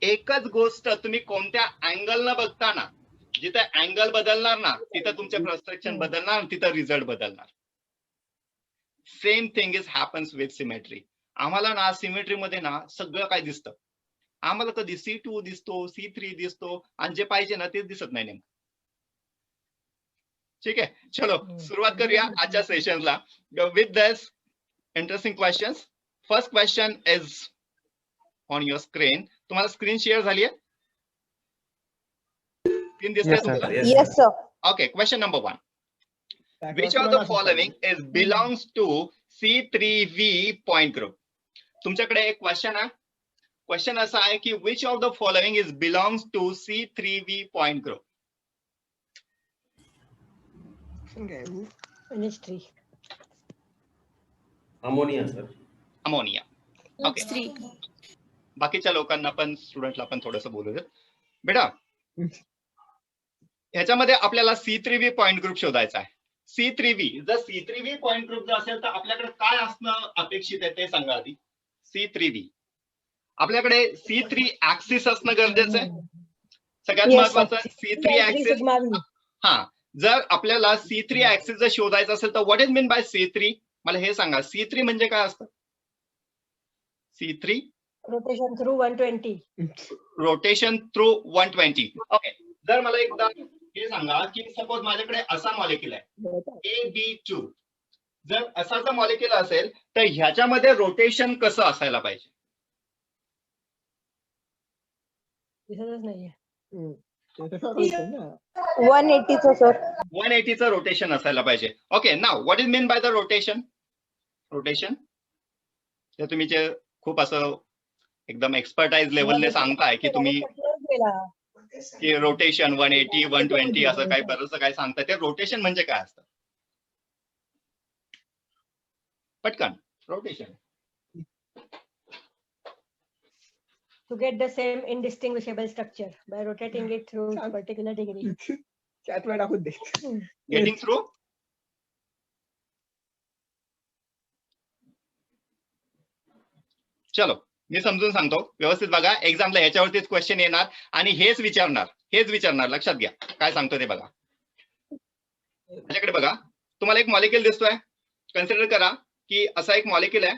एकच गोष्ट तुम्ही कोणत्या अँगल न बघताना, जिथे अँगल बदलणार ना तिथे तुमचे फ्रस्ट्रेशन बदलणार, तिथे रिझल्ट बदलणार. Same thing is happens with symmetry. आम्हाला ना सिमेट्री मध्ये ना सगळं काय दिसतं. आम्हाला कधी C2 दिसतो, C3 दिसतो, आणि जे पाहिजे ना तेच दिसत नाही नेमकं. ठीक आहे, चलो सुरुवात करूया आजच्या सेशनला with this interesting questions. First question is on your screen. तुम्हाला स्क्रीन शेअर झाली आहे? स्क्रीन दिसते तुम्हाला? Yes, sir. Okay, question number 1. Which of the following is belongs to C3V point group? तुमच्याकडे एक क्वेश्चन आहे. क्वेश्चन असा आहे की which of the following is belongs to C3V point group? NH3. Ammonia sir. Ammonia. Okay, बाकीच्या लोकांना पण, स्टुडंटला पण थोडंसं बोलू देत. बेटा ह्याच्यामध्ये आपल्याला C3V पॉइंट ग्रुप शोधायचा आहे. C3V, जर C3V पॉइंट ग्रुप जर असेल तर आपल्याकडे काय असणं अपेक्षित आहे ते सांगा आधी. C3V आपल्याकडे C3 ऍक्सिस असणं गरजेचं आहे. सगळ्यात Yes, महत्वाचं C3 ऍक्सिस. Sigma V. हा, जर आपल्याला C3 ऍक्सिस जर शोधायचं असेल तर what is mean bye C3? मला हे सांगा, C3 म्हणजे काय असतं? C3 Rotation through 120. Rotation through 120. Okay, जर मला एकदा हे सांगा की सपोज माझ्याकडे असा मॉलिक्युल आहे AB2. जर असा जर मॉलिक्युल असेल तर ह्याच्यामध्ये रोटेशन कसं असायला पाहिजे? दिसतच नाहीये. 180 sir. 180 चं रोटेशन असायला पाहिजे. Okay, now what is mean by the rotation? Rotation ते तुम्ही जे खूप असं एकदम एक्सपर्टाइज लेवलने सांगताय की तुम्ही की रोटेशन 180 120 असं काही बरंच काय सांगताय, ते रोटेशन म्हणजे काय असतं? पटकन, rotation. To get the same indistinguishable structure by rotating it through a particular degree. Getting through. चलो मी समजून सांगतो, व्यवस्थित बघा. एक्झामला ह्याच्यावरतीच क्वेश्चन येणार आणि हेच विचारणार. लक्षात घ्या काय सांगतो ते बघा. माझ्याकडे बघा, तुम्हाला एक मॉलिक्युल दिसतोय. कन्सिडर करा की असा एक मॉलिक्युल आहे,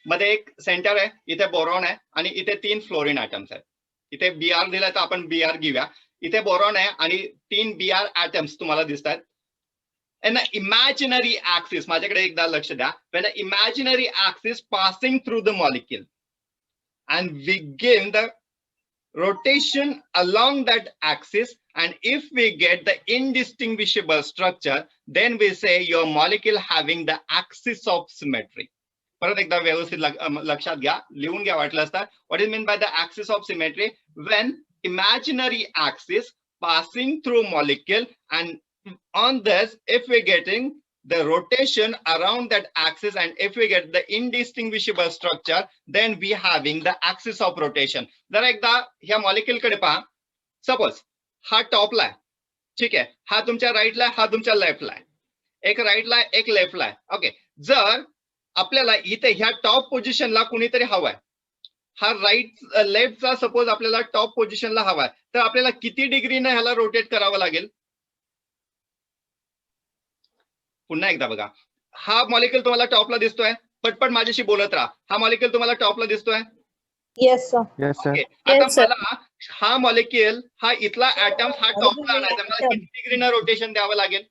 मध्ये एक सेंटर आहे, इथे बोरॉन आहे आणि इथे 3 फ्लोरीन ॲटम्स आहेत. इथे Br दिलाय तर आपण Br घेऊया. इथे बोरॉन आहे आणि 3 Br ॲटम्स तुम्हाला दिसतात. an imaginary axis, माझ्याकडे एकदा लक्ष द्या, when an imaginary axis passing through the molecule and we give the rotation along that axis, and if we get the indistinguishable structure, then we say your molecule having the axis of symmetry. परत एकदा व्यवस्थित लक्षात घ्या, लिहून घ्या वाटलं असता. what is meant by the axis of symmetry? When imaginary axis passing through molecule, and on this if we're getting the rotation around that axis, and if we get the indistinguishable structure, then we having the axis of rotation. जरा एकदा ह्या molecule कडे पहा. Suppose हा टॉपला आहे, ठीक आहे, हा तुमच्या राईटला आहे, हा तुमच्या लेफ्टला आहे. एक राईटला आहे, एक लेफ्टला आहे. ओके, जर आपल्याला इथे ह्या टॉप पोझिशनला कुणीतरी हवाय, हा राईट लेफ्टचा सपोज आपल्याला टॉप पोझिशनला हवाय, तर आपल्याला किती डिग्रीने ह्याला रोटेट करावं लागेल? पुन्हा एकदा बघा, हा मॉलिक्युल तुम्हाला टॉपला दिसतोय, पटपट माझ्याशी बोलत राहा. हा मॉलिक्युल तुम्हाला टॉपला दिसतोय? Yes, sir. ओके, आता मला हा मॉलिक्युल, हा इथला ऍटम हा टॉपला आणायचा, मला किती डिग्रीनं रोटेशन द्यावं लागेल?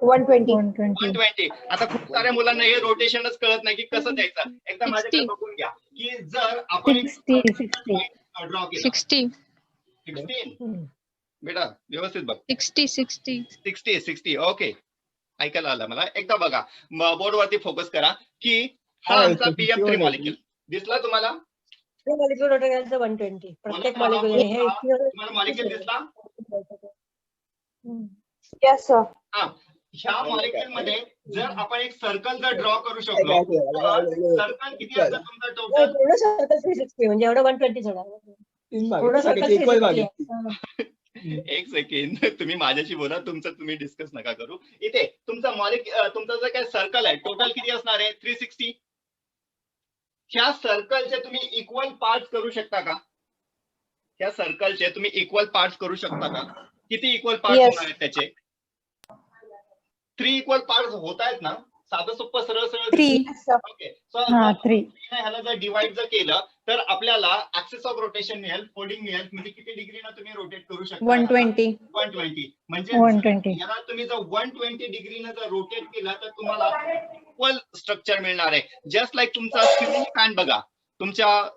120. 120. आता खूप साऱ्या मुलांना हे रोटेशनच कळत नाही की कसं द्यायचं. एकदा माझ्याकडे बघून घ्या की जर आपण 60. ड्रॉ केला 60 बेटा व्यवस्थित बघ. 60 ओके, ऐकायला आलं मला. एकदा बघा, बोर्डवरती फोकस करा की हा आमचा BF3 मॉलिक्युल दिसला तुम्हाला? मॉलिक्युल रोटेट करायचं 120. प्रत्येक मॉलिक्युल हे तुम्हाला मॉलिक्युल दिसला? Yes, sir. हा, ह्या मॉलिक्युल मध्ये जर आपण एक सर्कल जर ड्रॉ करू शकलो, सर्कल किती असतं तुमचा टोटल? पूर्ण सर्कल 360 म्हणजे एवढं 120 होणार. पूर्ण सर्कल 360. एक सेकंड, तुम्ही माझ्याशी बोला, तुमचं तुम्ही डिस्कस नका करू. इथे तुमचा मॉलिक्युल, तुमचा जो काय सर्कल आहे, टोटल किती असणार आहे? 360. ह्या सर्कलचे तुम्ही इक्वल पार्ट करू शकता का? ह्या सर्कलचे तुम्ही इक्वल पार्ट्स करू शकता का? किती इक्वल पार्ट्स Yes. होणार आहेत त्याचे? 3 इक्वल पार्ट्स होत आहेत ना? साधं सोपं सरळ सरळ 3. Yes, sir. ओके. सो 3. ह्याला जर डिवाइड जर केलं तर आपल्याला ऍक्सिस ऑफ रोटेशन मिळेल, फोल्डिंग मिळेल, म्हणजे किती डिग्रीनं तुम्ही रोटेट करू शकता? 120. 120. म्हणजे 120. याला तुम्ही जर 120 डिग्रीनं जर रोटेट केलं तर तुम्हाला इक्वल स्ट्रक्चर मिळणार आहे. जस्ट लाईक तुमचा सिलिंग फॅन बघा, तुमच्या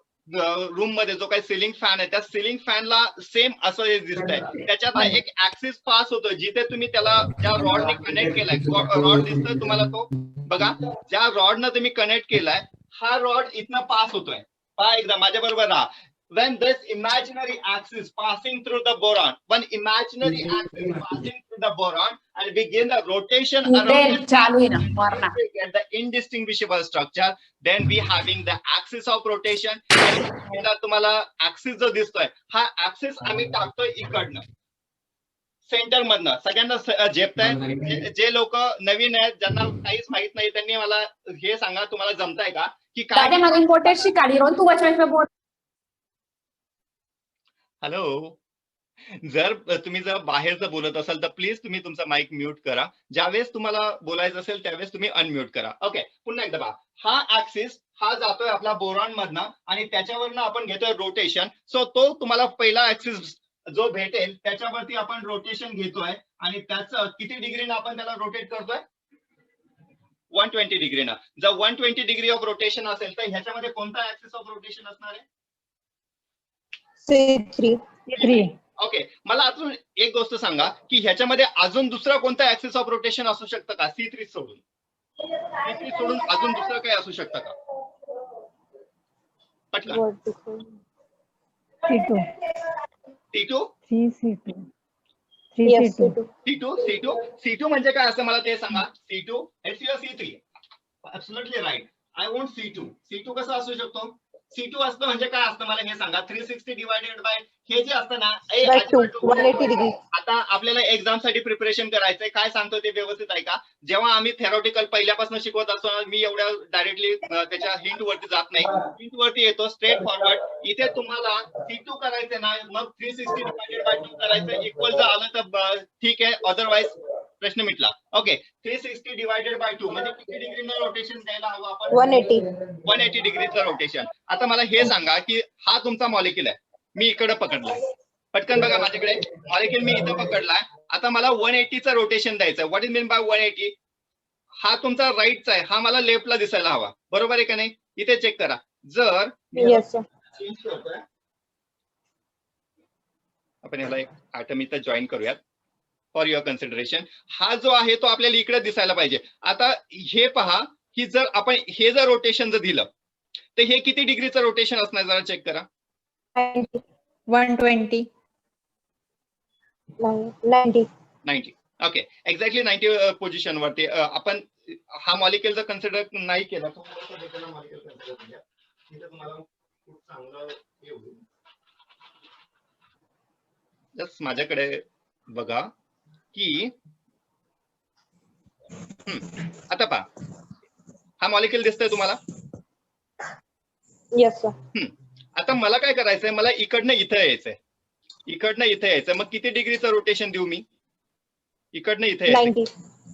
रूम मध्ये जो काही सिलिंग फॅन आहे त्या सिलिंग फॅनला सेम असं हे दिसतंय. त्याच्यात एक ऍक्सिस पास होतो जिथे तुम्ही त्याला ज्या रॉडने कनेक्ट केलाय, रॉड दिसतोय तुम्हाला तो बघा, ज्या रॉडनं तुम्ही कनेक्ट केलाय हा रॉड इथनं पास होतोय. पहा एकदा माझ्या बरोबर राहा. When this imaginary axis passing through the boron, one imaginary axis passing through the boron and begin the rotation around the get the indistinguishable structure, then we having the axis of rotation. आणि तुम्हाला axis जो दिसतोय हा axis आम्ही टाकतोय इकडनं centre मधनं. सगळ्यांना झेपताय? जे लोक नवीन आहेत ज्यांना काहीच माहित नाही त्यांनी मला हे सांगा, तुम्हाला जमताय का की काय? हॅलो, जर तुम्ही जर बाहेर जर बोलत असाल तर प्लीज तुम्ही तुमचा माईक म्यूट करा. ज्यावेळेस तुम्हाला बोलायचं असेल त्यावेळेस तुम्ही अनम्यूट करा. ओके, पुन्हा एकदा पहा. हा ऍक्सिस हा जातोय आपला बोरॉन मधनं आणि त्याच्यावरनं आपण घेतोय रोटेशन. सो तो तुम्हाला पहिला ऍक्सिस जो भेटेल त्याच्यावरती आपण रोटेशन घेतोय आणि त्याचं किती डिग्रीनं आपण त्याला रोटेट करतोय? 120 डिग्रीनं. जर 120 डिग्री ऑफ रोटेशन असेल तर ह्याच्यामध्ये कोणता ऍक्सिस ऑफ रोटेशन असणार आहे? C3. 3. ओके, मला अजून एक गोष्ट सांगा की ह्याच्यामध्ये अजून दुसरा कोणता ऍक्सिस ऑफ रोटेशन असू शकतं का? C3 सोडून. C3 सोडून अजून दुसरं काही असू शकतं का? पटकन. Vertical. C2. C2 C2. Yes, C2. C2. C2 C2 C2 म्हणजे काय असं मला ते सांगा. C2 C3. Absolutely right. I want C2. C2 कसं असू शकतो? C2 असतं म्हणजे काय असतं मला हे सांगा. 360 डिवायडेड बाय हे जे असतं ना By 2. 180 degree. आता आपल्याला एक्झाम साठी प्रिपरेशन करायचंय. काय सांगतो ते व्यवस्थित ऐका. जेव्हा आम्ही थेरॉटिकल पहिल्यापासून शिकवत असतो मी एवढ्या डायरेक्टली त्याच्या हिंट वरती जात नाही. हिंट वरती येतो स्ट्रेट फॉरवर्ड. इथे तुम्हाला C2 करायचं ना मग 360 डिवायडेड बाय 2 करायचं. इक्वल जर आलं तर ठीक आहे, अदरवाईज प्रश्न मिटला. ओके, 360 डिवायडेड बाय 2 म्हणजे किती डिग्रीनं रोटेशन द्यायला हवं आपण? 180. 180 डिग्रीचं रोटेशन. आता मला हे सांगा की हा तुमचा मॉलिक्यूल आहे, मी इकडे पकडलाय. पटकन बघा माझ्याकडे मॉलिक्यूल मी इथं पकडलाय. आता मला 180चं रोटेशन द्यायचं. What is mean bye 180? हा तुमचा राईटचा आहे, हा मला लेफ्टला दिसायला हवा. बरोबर आहे का नाही? इथे चेक करा. जर Yes, sir. चेंज करतोय आपण याला एक आयटम इथं जॉईन करूयात फॉर युअर कन्सिडरेशन. हा जो आहे तो आपल्याला इकडे दिसायला पाहिजे. आता हे पहा की जर आपण हे जर रोटेशन जर दिलं तर हे किती डिग्रीचं रोटेशन असणार जरा चेक करा. 120. 90. 90. ओके, एक्झॅक्टली 90 पोझिशन वरती आपण हा मॉलिक्यूल जर कन्सिडर नाही केला तर मॉलिक्यूल कन्सिडर करूया. इथे तुम्हाला खूप चांगलं हे होईल. जस्ट माझ्याकडे बघा की आता पहा हा मॉलिक्यूल दिसतोय तुम्हाला? Yes, sir. आता मला काय करायचंय, मला इकडनं इथं यायचंय, इकडनं इथं यायचंय. मग किती डिग्रीचं रोटेशन देऊ मी? इकडनं इथे 90.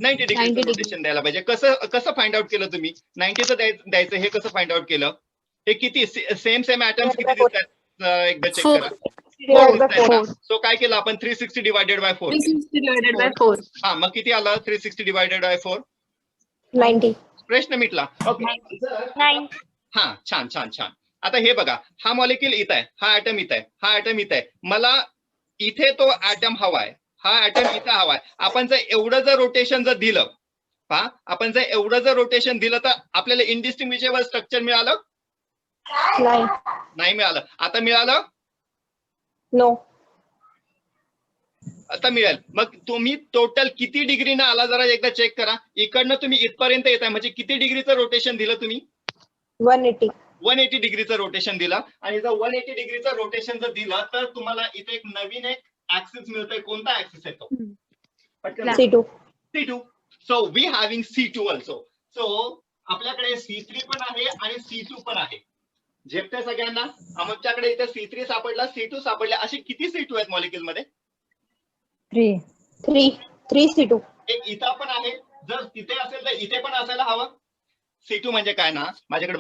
90 डिग्रीचं रोटेशन द्यायला पाहिजे. कसं फाइंड आउट केलं तुम्ही? 90चं द्यायचं हे कसं फाइंड आउट केलं? हे किती सेम ऍटम्स किती दिसतात एकदा चेक करा. 4. सो काय केलं आपण? 360 डिवायडेड बाय 4. 360 divided by 4. हा, मग किती आलं? 360 डिवायडेड बाय 4. 90. प्रश्न मिटला. ओके, हा, छान छान छान. आता हे बघा, हा मॉलिक्यूल इथं आहे, हा ऍटम इथं आहे, हा ऍटम इथं आहे. मला इथे तो ऍटम हवाय, हा ऍटम इथं हवाय. आपण जर एवढं जर रोटेशन जर दिलं, पहा आपण जर एवढं जर रोटेशन दिलं तर आपल्याला इनडिस्टिंग्विशेबल स्ट्रक्चर मिळालं? नाही मिळालं. आता मिळालं? No. आता मिळेल. मग तुम्ही टोटल किती डिग्रीनं आला जरा एकदा चेक करा. इकडनं तुम्ही इथपर्यंत येताय म्हणजे किती डिग्रीचं रोटेशन दिलं तुम्ही? 180. 180 डिग्रीचं रोटेशन दिलं. आणि जर 180 डिग्रीचं रोटेशन जर दिलं तर तुम्हाला इथे एक नवीन एक ऍक्सिस मिळतोय. कोणता ऍक्सिस आहे तो? C2. C2. So we having C2 also. So आपल्याकडे C3 पण आहे आणि C2 पण आहे. झेपते सगळ्यांना? आमच्याकडे इथे C3 सापडला, C2 सापडला, असे किती C2 आहेत मॉलिक्युल मध्ये? 3. 3 C2. एक इथं पण आहे, जर तिथे असेल तर इथे पण असायला हवं. C2 म्हणजे काय ना, माझ्याकडे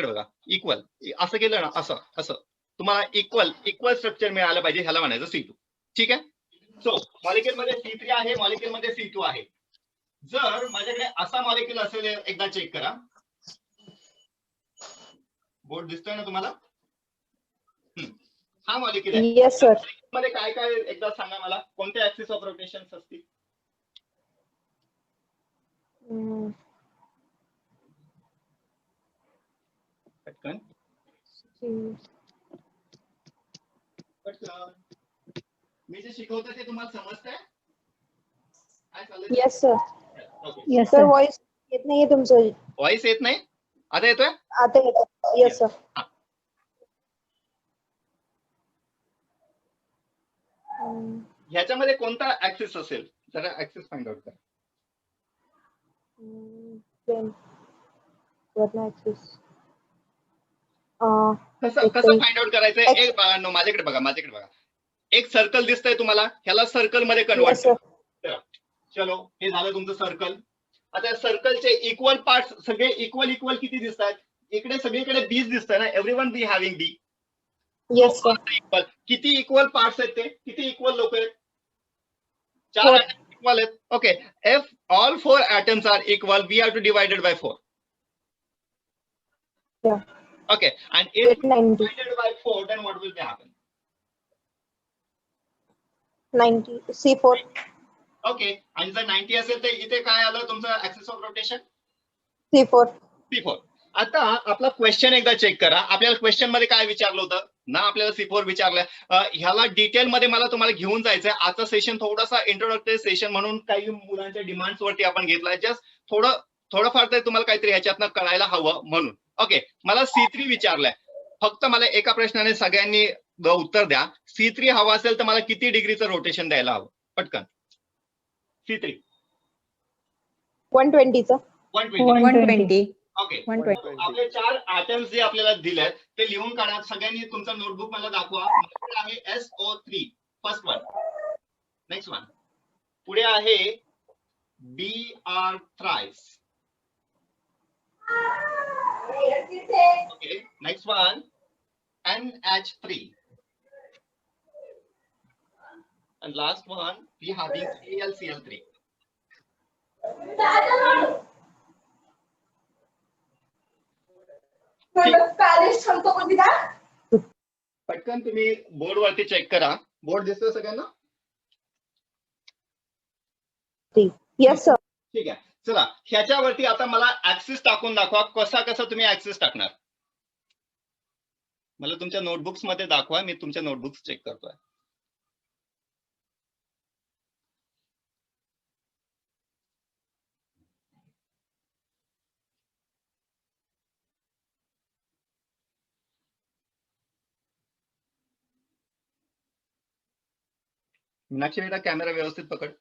बघा, इक्वल असं केलं ना, असं असं तुम्हाला इक्वल स्ट्रक्चर मिळालं पाहिजे, ह्याला म्हणायचं C2. ठीक आहे. सो मॉलिक्युल मध्ये C3 आहे, मॉलिक्युल मध्ये C2 आहे. जर माझ्याकडे असा मॉलिक्युल असेल, एकदा चेक करा. बोर्ड दिसतोय ना तुम्हाला? हा मॉलिक्युल आहे. Yes sir. मध्ये काय काय एकदा सांगा मला, कोणते ऍक्सिस ऑफ रोटेशन असतील? पटकन पटकन. मी जे शिकवतो ते तुम्हाला समजतंय? काय चाललंय? Yes sir. Okay. Yes, sir sir. Voice येत नाहीये तुमचं. व्हॉइस येत नाही? आता येतोय? आता येतं. Yes sir. ह्याच्यामध्ये कोणता ऍक्सिस असेल? जरा ऍक्सिस फाइंड आउट करा. Verna axis. कसं एक कसं तरी- फाइंड आउट करायचंय? X. एक बाळांनो, माझ्याकडे बघा. एक सर्कल दिसतंय तुम्हाला, ह्याला सर्कल मध्ये कन्वर्ट Yes sir. करा. चलो, हे झालं तुमचं सर्कल. आता सर्कलचे इक्वल पार्ट्स सगळे इक्वल किती दिसतात? इकडे सगळीकडे बीज दिसतंय ना, everyone B having B. Yes sir. Equal किती इक्वल पार्ट्स आहेत ते? किती इक्वल लोक आहेत? 4 Four. इक्वल आहेत. Okay. If all 4 atoms are equal, we have to divide it by 4. Yeah. Okay. And if 90. divided by 4, then what will be happen? 90. C4. Okay. आणि जर 90 असेल तर इथे काय आलं तुमचं axis of rotation? C4. C4. आता आपला क्वेश्चन एकदा चेक करा. आपल्याला क्वेश्चन मध्ये काय विचारलं होतं ना? आपल्याला C4 विचारलंय. ह्याला डिटेल मध्ये मला तुम्हाला घेऊन जायचंय. आजचा सेशन थोडासा इंट्रोडक्टरी सेशन म्हणून काही मुलांच्या डिमांड्स वरती आपण घेतलाय. जस्ट थोडंफार तरी तुम्हाला काहीतरी ह्याच्यातनं कळायला हवं म्हणून. ओके. मला C3 विचारलंय. फक्त मला एका प्रश्नाने सगळ्यांनी उत्तर द्या. C3 हवा असेल तर मला किती डिग्रीचं रोटेशन द्यायला हवं? पटकन. C3 120 चा. 120. 120. ओके. 120. आपले 4 atoms जे आपल्याला दिलेत ते लिहून काढा. सगळ्यांनी तुमचा नोटबुक मला दाखवा. माझ्याकडे आहे SO3 first one. Next one. पुढे आहे Br thrice. Okay. Next one NH3. And last one we having AlCl3. पटकन तुम्ही बोर्ड वरती चेक करा. बोर्ड दिसतोय सगळ्यांना? Yes sir. ठीक आहे. चला, ह्याच्यावरती आता मला ऍक्सिस टाकून दाखवा. कसा तुम्ही ऍक्सिस टाकणार? मला तुमच्या नोटबुक्स मध्ये दाखवा. मी तुमच्या नोटबुक्स चेक करतोय. मीनाक्षी बेटा, कॅमेरा व्यवस्थित पकड.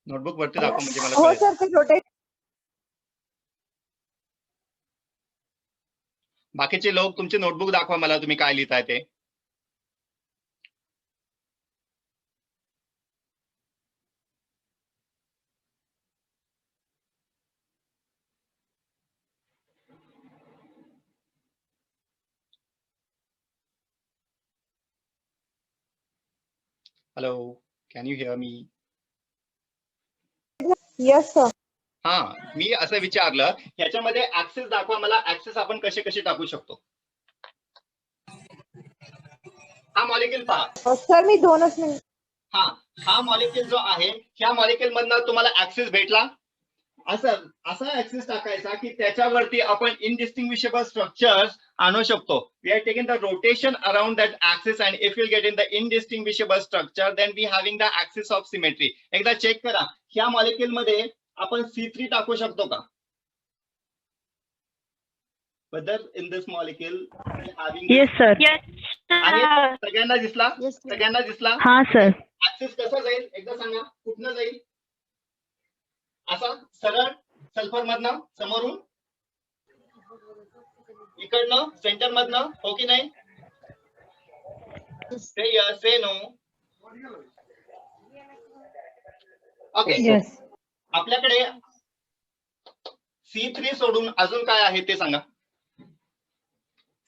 नोटबुक वरती दाखव म्हणजे मला हो कळेल. सर, ते रोटेट. बाकीचे लोक तुमचे नोटबुक दाखवा मला, तुम्ही काय लिहिताय ते. Hello, can you here me? Yes sir. हा, मी असं विचारलं, ह्याच्यामध्ये ऍक्सिस दाखवा मला. ऍक्सिस आपण कसे टाकू शकतो? हा मॉलिक्युल पहा. सर मी 2च मिनिट. हा मॉलिक्युल जो आहे, ह्या मॉलिक्युल मधनं तुम्हाला ऍक्सिस भेटला. असा ऍक्सिस टाकायचा की त्याच्यावरती आपण इनडिस्टिंग्विशेबल स्ट्रक्चर्स आणू शकतो. We are taking the rotation around that axis and if you get in the indistinguishable structure then we having the axis of symmetry. एकदा चेक करा, ह्या मॉलिक्युल मध्ये आपण C3 टाकू शकतो का? Whether in this molecule we having Yes, sir. आहे? सगळ्यांना दिसला? सगळ्यांना दिसला? हाँ सर. ऍक्सिस कसा जाईल एकदा सांगा. कुठनं जाईल? असा सरळ सल्फर मधनं समोरून? इकडनं सेंटर मधनं हो की नाही? से यस से नो. ओके. Yes. आपल्याकडे C3 सोडून अजून काय आहे ते सांगा.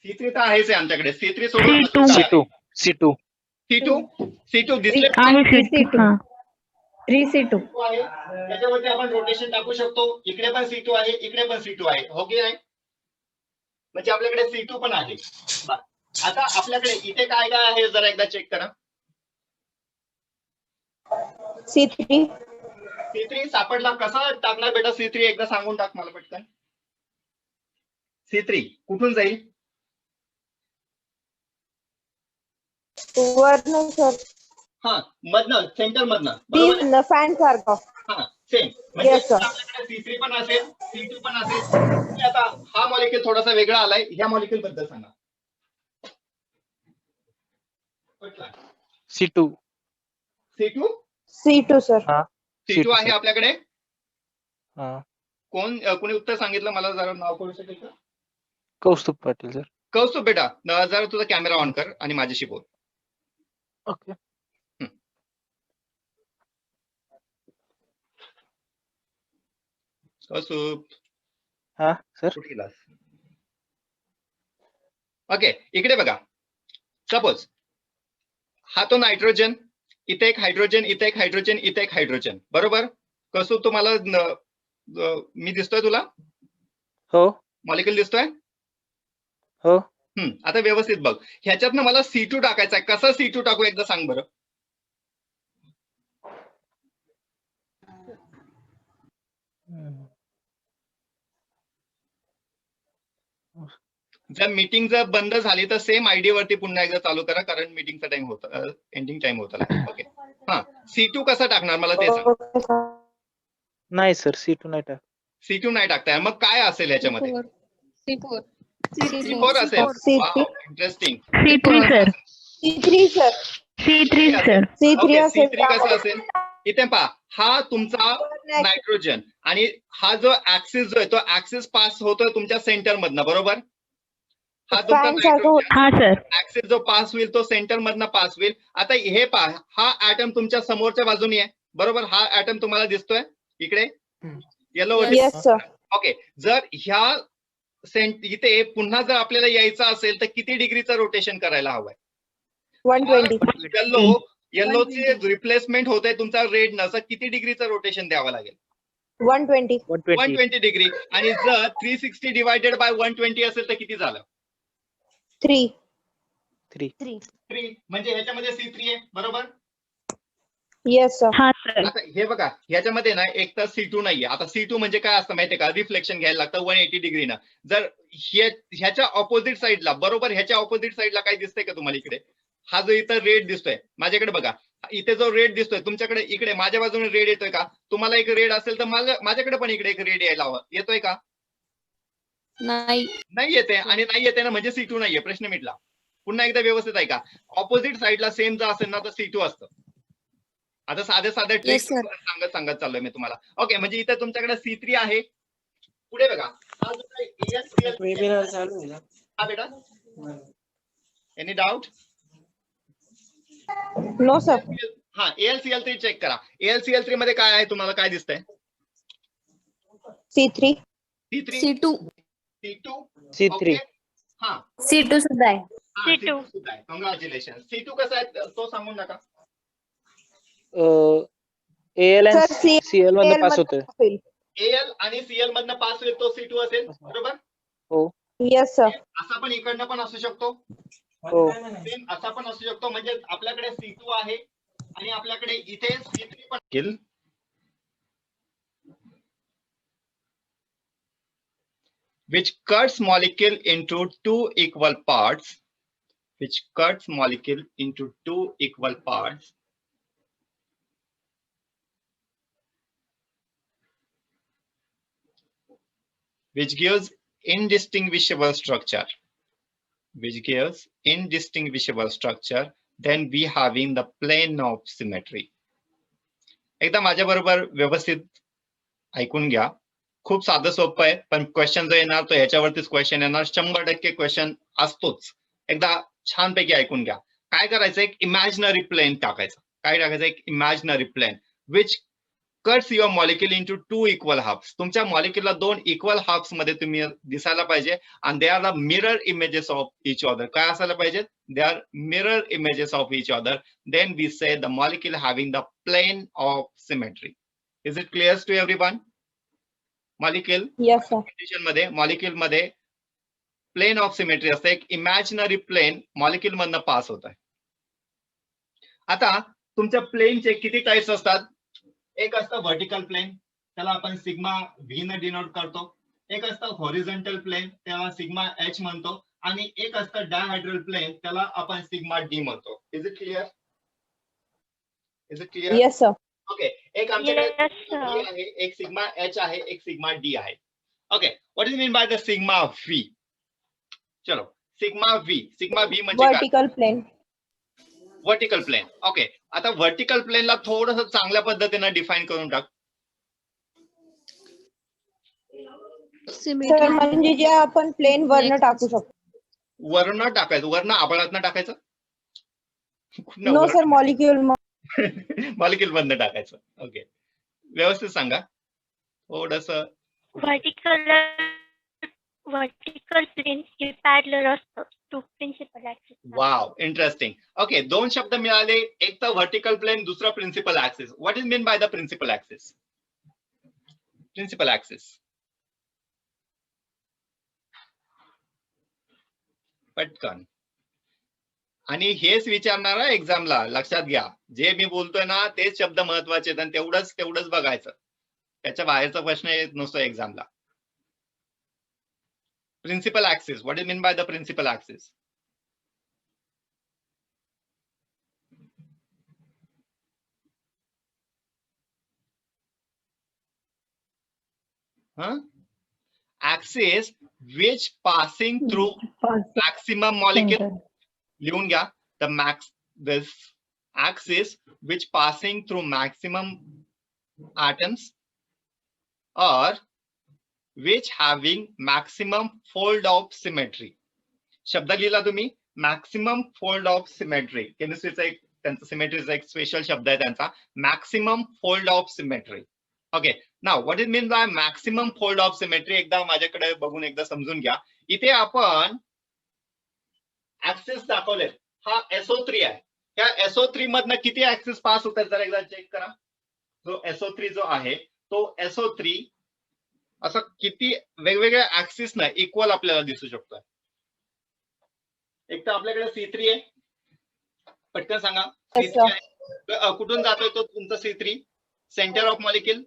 C3 तर आहेच आहे आमच्याकडे. C3 सोडून अजून काय आहे? C2. C2 दिसले C2. 3C2. आहे. त्याच्यावरती आपण रोटेशन टाकू शकतो. इकडे पण C2 आहे, इकडे पण C2 आहे, हो की नाही? म्हणजे आपल्याकडे C2 पण आहे. बरं. आता आपल्याकडे इथे काय काय आहे जरा एकदा चेक करा. C3. C3 सापडला. कसा टाकणार बेटा C3 एकदा सांगून टाक मला पटकन. C3 कुठून जाईल? वरनं सर. हा, मधनं, सेंटर मधनं, बरोबर आहे? ती फॅन सारखं. हा, सेम. म्हणजे Yes, sir. आपल्याकडे C3 पण असेल, C2 पण असेल. आणि आता हा मॉलिक्यूल थोडासा वेगळा आलाय. ह्या मॉलिक्यूल बद्दल सांगा. कुठला? C2. C2? C2 sir. C2 आहे आपल्याकडे. हा. कोणी उत्तर सांगितलं मला जरा नाव कळू शकेल का? कौस्तुभ पाटील सर. कौस्तुभ बेटा, जरा तुझा कॅमेरा ऑन कर आणि माझ्याशी बोल. ओके. कौस्तुभ हा सर. कुठे गेलास? ओके, इकडे बघा. सपोज हा तो नायट्रोजन, इथे एक हायड्रोजन, इथे एक हायड्रोजन, इथे एक हायड्रोजन, बरोबर? कौस्तुभ तुम्हाला मी दिसतोय तुला? हो मॉलिक्यूल दिसतोय? हो. आता व्यवस्थित बघ. ह्याच्यातनं मला C2 टाकायचा आहे. कसा C2 टाकू एकदा सांग बरं. जर मीटिंग जर बंद झाली तर सेम आयडी वरती पुन्हा एकदा चालू करा, कारण मीटिंगचा टाइम होता, एंडिंग टाइम होता. ओके. हा, C2 कसा टाकणार मला ते सांग. Okay, sir. नाही सर C2 नाही टाक. C2 नाही टाकताय, मग काय असेल याच्यामध्ये? C4. C4 असेल. C3. Interesting. C3 sir. C3 sir. C3 sir. C3 असेल. C3 कसं असेल? इथे पहा, हा तुमचा नायट्रोजन आणि हा जो ऍक्सिस जो आहे तो ऍक्सिस पास होतोय तुमच्या सेंटर मधनं, बरोबर? हा तुमचा फॅन सारखं नायट्रोजन हा सर. ऍक्सिस जो पास होईल तो सेंटर मधनं पास होईल. आता हे पहा, हा ऍटम तुमच्या समोरच्या बाजूनी आहे, बरोबर? हा ऍटम तुम्हाला दिसतोय इकडे येलो वरती. Yes, sir. ओके. जर ह्या इथे पुन्हा जर आपल्याला यायचं असेल तर किती डिग्रीचं रोटेशन करायला हवंय? 120. येल्लोचे रिप्लेसमेंट होत आहे तुमचा रेड नसं, किती डिग्रीचं रोटेशन द्यावं लागेल? 120. 120 डिग्री. आणि जर 360 डिवायडेड बाय 120 असेल तर किती झालं? 3. 3. म्हणजे ह्याच्यामध्ये C3 आहे, बरोबर? Yes, sir. हा सर. आता हे बघा, ह्याच्यामध्ये ना एक तर C2 नाहीये. आता C2 म्हणजे काय असतं माहितीये का? रिफ्लेक्शन घ्यायला लागतं 180 डिग्रीनं. जर ह्याच्या ऑपोजिट साईडला, बरोबर ह्याच्या ऑपोजिट साईडला काय दिसतंय का तुम्हाला इकडे? हा जो इथं रेड दिसतोय माझ्याकडे बघा, इथे जो रेड दिसतोय तुमच्याकडे, इकडे माझ्या बाजूने रेड येतोय का? तुम्हाला एक रेड असेल तर माझ्याकडे पण इकडे एक रेड यायला हवं. येतोय का? नाही येते. आणि नाही येते ना म्हणजे C2 नाहीये. प्रश्न मिटला. पुन्हा एकदा व्यवस्थित आहे का? ऑपोजिट साईडला सेम जर असेल ना तर C2 असतं. आता साधे ट्रिक सांगत चाललोय मी तुम्हाला. ओके, म्हणजे इथे तुमच्याकडे C3 आहे. पुढे बघा, हा जो काही वेबिनार चालू आहे. हा बेटा, एनी डाऊट? No, sir. हा, AlCl3 चेक करा. AlCl3 मध्ये काय आहे तुम्हाला काय दिसतंय? C3. C2. C3. हा, C2 सुद्धा आहे. C2 सुद्धा आहे. कॉंग्रॅच्युलेशन. C2 कसा आहे तो सांगून नका. AL Sir, आणि CL मधनं पास होतोय. Al आणि Cl मधनं पास होईल तो C2 असेल, बरोबर? Yes, sir. असा पण इकडनं पण असू शकतो. हो. सेम असा पण असू शकतो. म्हणजे आपल्याकडे C2 आहे आणि आपल्याकडे इथे C3 पण. Which cuts molecule into two equal parts. Which cuts molecule into two equal parts. Which gives indistinguishable structure. Which gives indistinguishable structure. Then we having the plane of symmetry. एकदा माझ्या बरोबर व्यवस्थित ऐकून घ्या. खूप साधं सोपं आहे, पण क्वेश्चन जो येणार तो ह्याच्यावरतीच क्वेश्चन येणार. 100% क्वेश्चन असतोच. एकदा छानपैकी ऐकून घ्या. काय करायचं, एक इमॅजिनरी प्लेन टाकायचं. काय टाकायचं, एक imaginary plane which cuts your molecule into 2 equal halves. तुमच्या मॉलिक्युलला 2 इक्वल हाफ्स मध्ये तुम्ही दिसायला पाहिजे. आणि they are the mirror images of each other. काय असायला पाहिजे, they are mirror images of each other. Then we say the molecule having the plane of symmetry. Is it clear to everyone? Molecule Yes, sir. मध्ये molecule मध्ये plane of symmetry असते. एक imaginary plane molecule मधनं pass होत आहे. आता तुमच्या प्लेनचे किती टाइप्स असतात? एक असतं व्हर्टिकल प्लेन, त्याला आपण सिग्मा व्ही न डिनोट करतो. एक असतं हॉरिझॉन्टल प्लेन, त्याला सिग्मा एच म्हणतो. आणि एक असतं डायहेड्रल प्लेन, त्याला आपण सिग्मा डी म्हणतो. Is it clear? Is it clear? Yes, sir. Okay. एक आमच्याकडे Yes, सिग्मा sir. व्ही आहे, एक सिग्मा एच आहे, एक सिग्मा डी आहे. Okay. What is mean by the sigma V? चलो, सिग्मा व्ही म्हणजे काय? Vertical plane. Vertical plane. Okay. आता व्हर्टिकल प्लेनला थोडंसं चांगल्या पद्धतीने डिफाईन करून टाक. Sir, म्हणजे जे आपण प्लेन वरनं टाकू शकतो. वर्ण टाकायचं, वर्ण आभाळातनं टाकायचं. No sir, molecule. मॉलिक्युल मधनं टाकायचं. ओके, व्यवस्थित सांगा थोडस. वर्टिकल प्लेन हे पॅरलल असतं to principal axis. Wow, interesting. Okay, 2 शब्द मिळाले. एक तर व्हर्टिकल प्लेन, दुसरा principal axis. What is mean by the principal axis? Principal axis पटकन. आणि हेच विचारणार आहे एक्झामला, लक्षात घ्या. जे मी बोलतोय ना तेच शब्द महत्वाचे आहेत आणि तेवढंच बघायचं. त्याच्या बाहेरचा प्रश्न येत नसतो एक्झामला. Principal axis, what is mean by the principal axis? Axis which passing through maximum molecule. लिहून घ्या. This axis which passing through maximum atoms or which having maximum fold of symmetry. शब्द लिहिला तुम्ही, मॅक्सिमम फोल्ड ऑफ सिमेट्री. केमिस्ट्रीचा एक त्यांचा सिमेट्रीचा एक special शब्द आहे त्यांचा, maximum fold of symmetry. Okay. Now what is mean bye maximum fold of symmetry? एकदा माझ्याकडे बघून एकदा समजून घ्या. इथे आपण ऍक्सिस दाखवले. हा SO3 आहे. त्या SO3 मधनं किती ऍक्सिस पास होतात जरा एकदा चेक करा. जो SO3 जो आहे तो SO3 असं किती वेगवेगळ्या ऍक्सिस ना इक्वल आपल्याला दिसू शकतो. एक तर आपल्याकडे C3 आहे. पटकन सांगा. Yes, sir. कुठून जातोय तो तुमचा C3? Centre of molecule.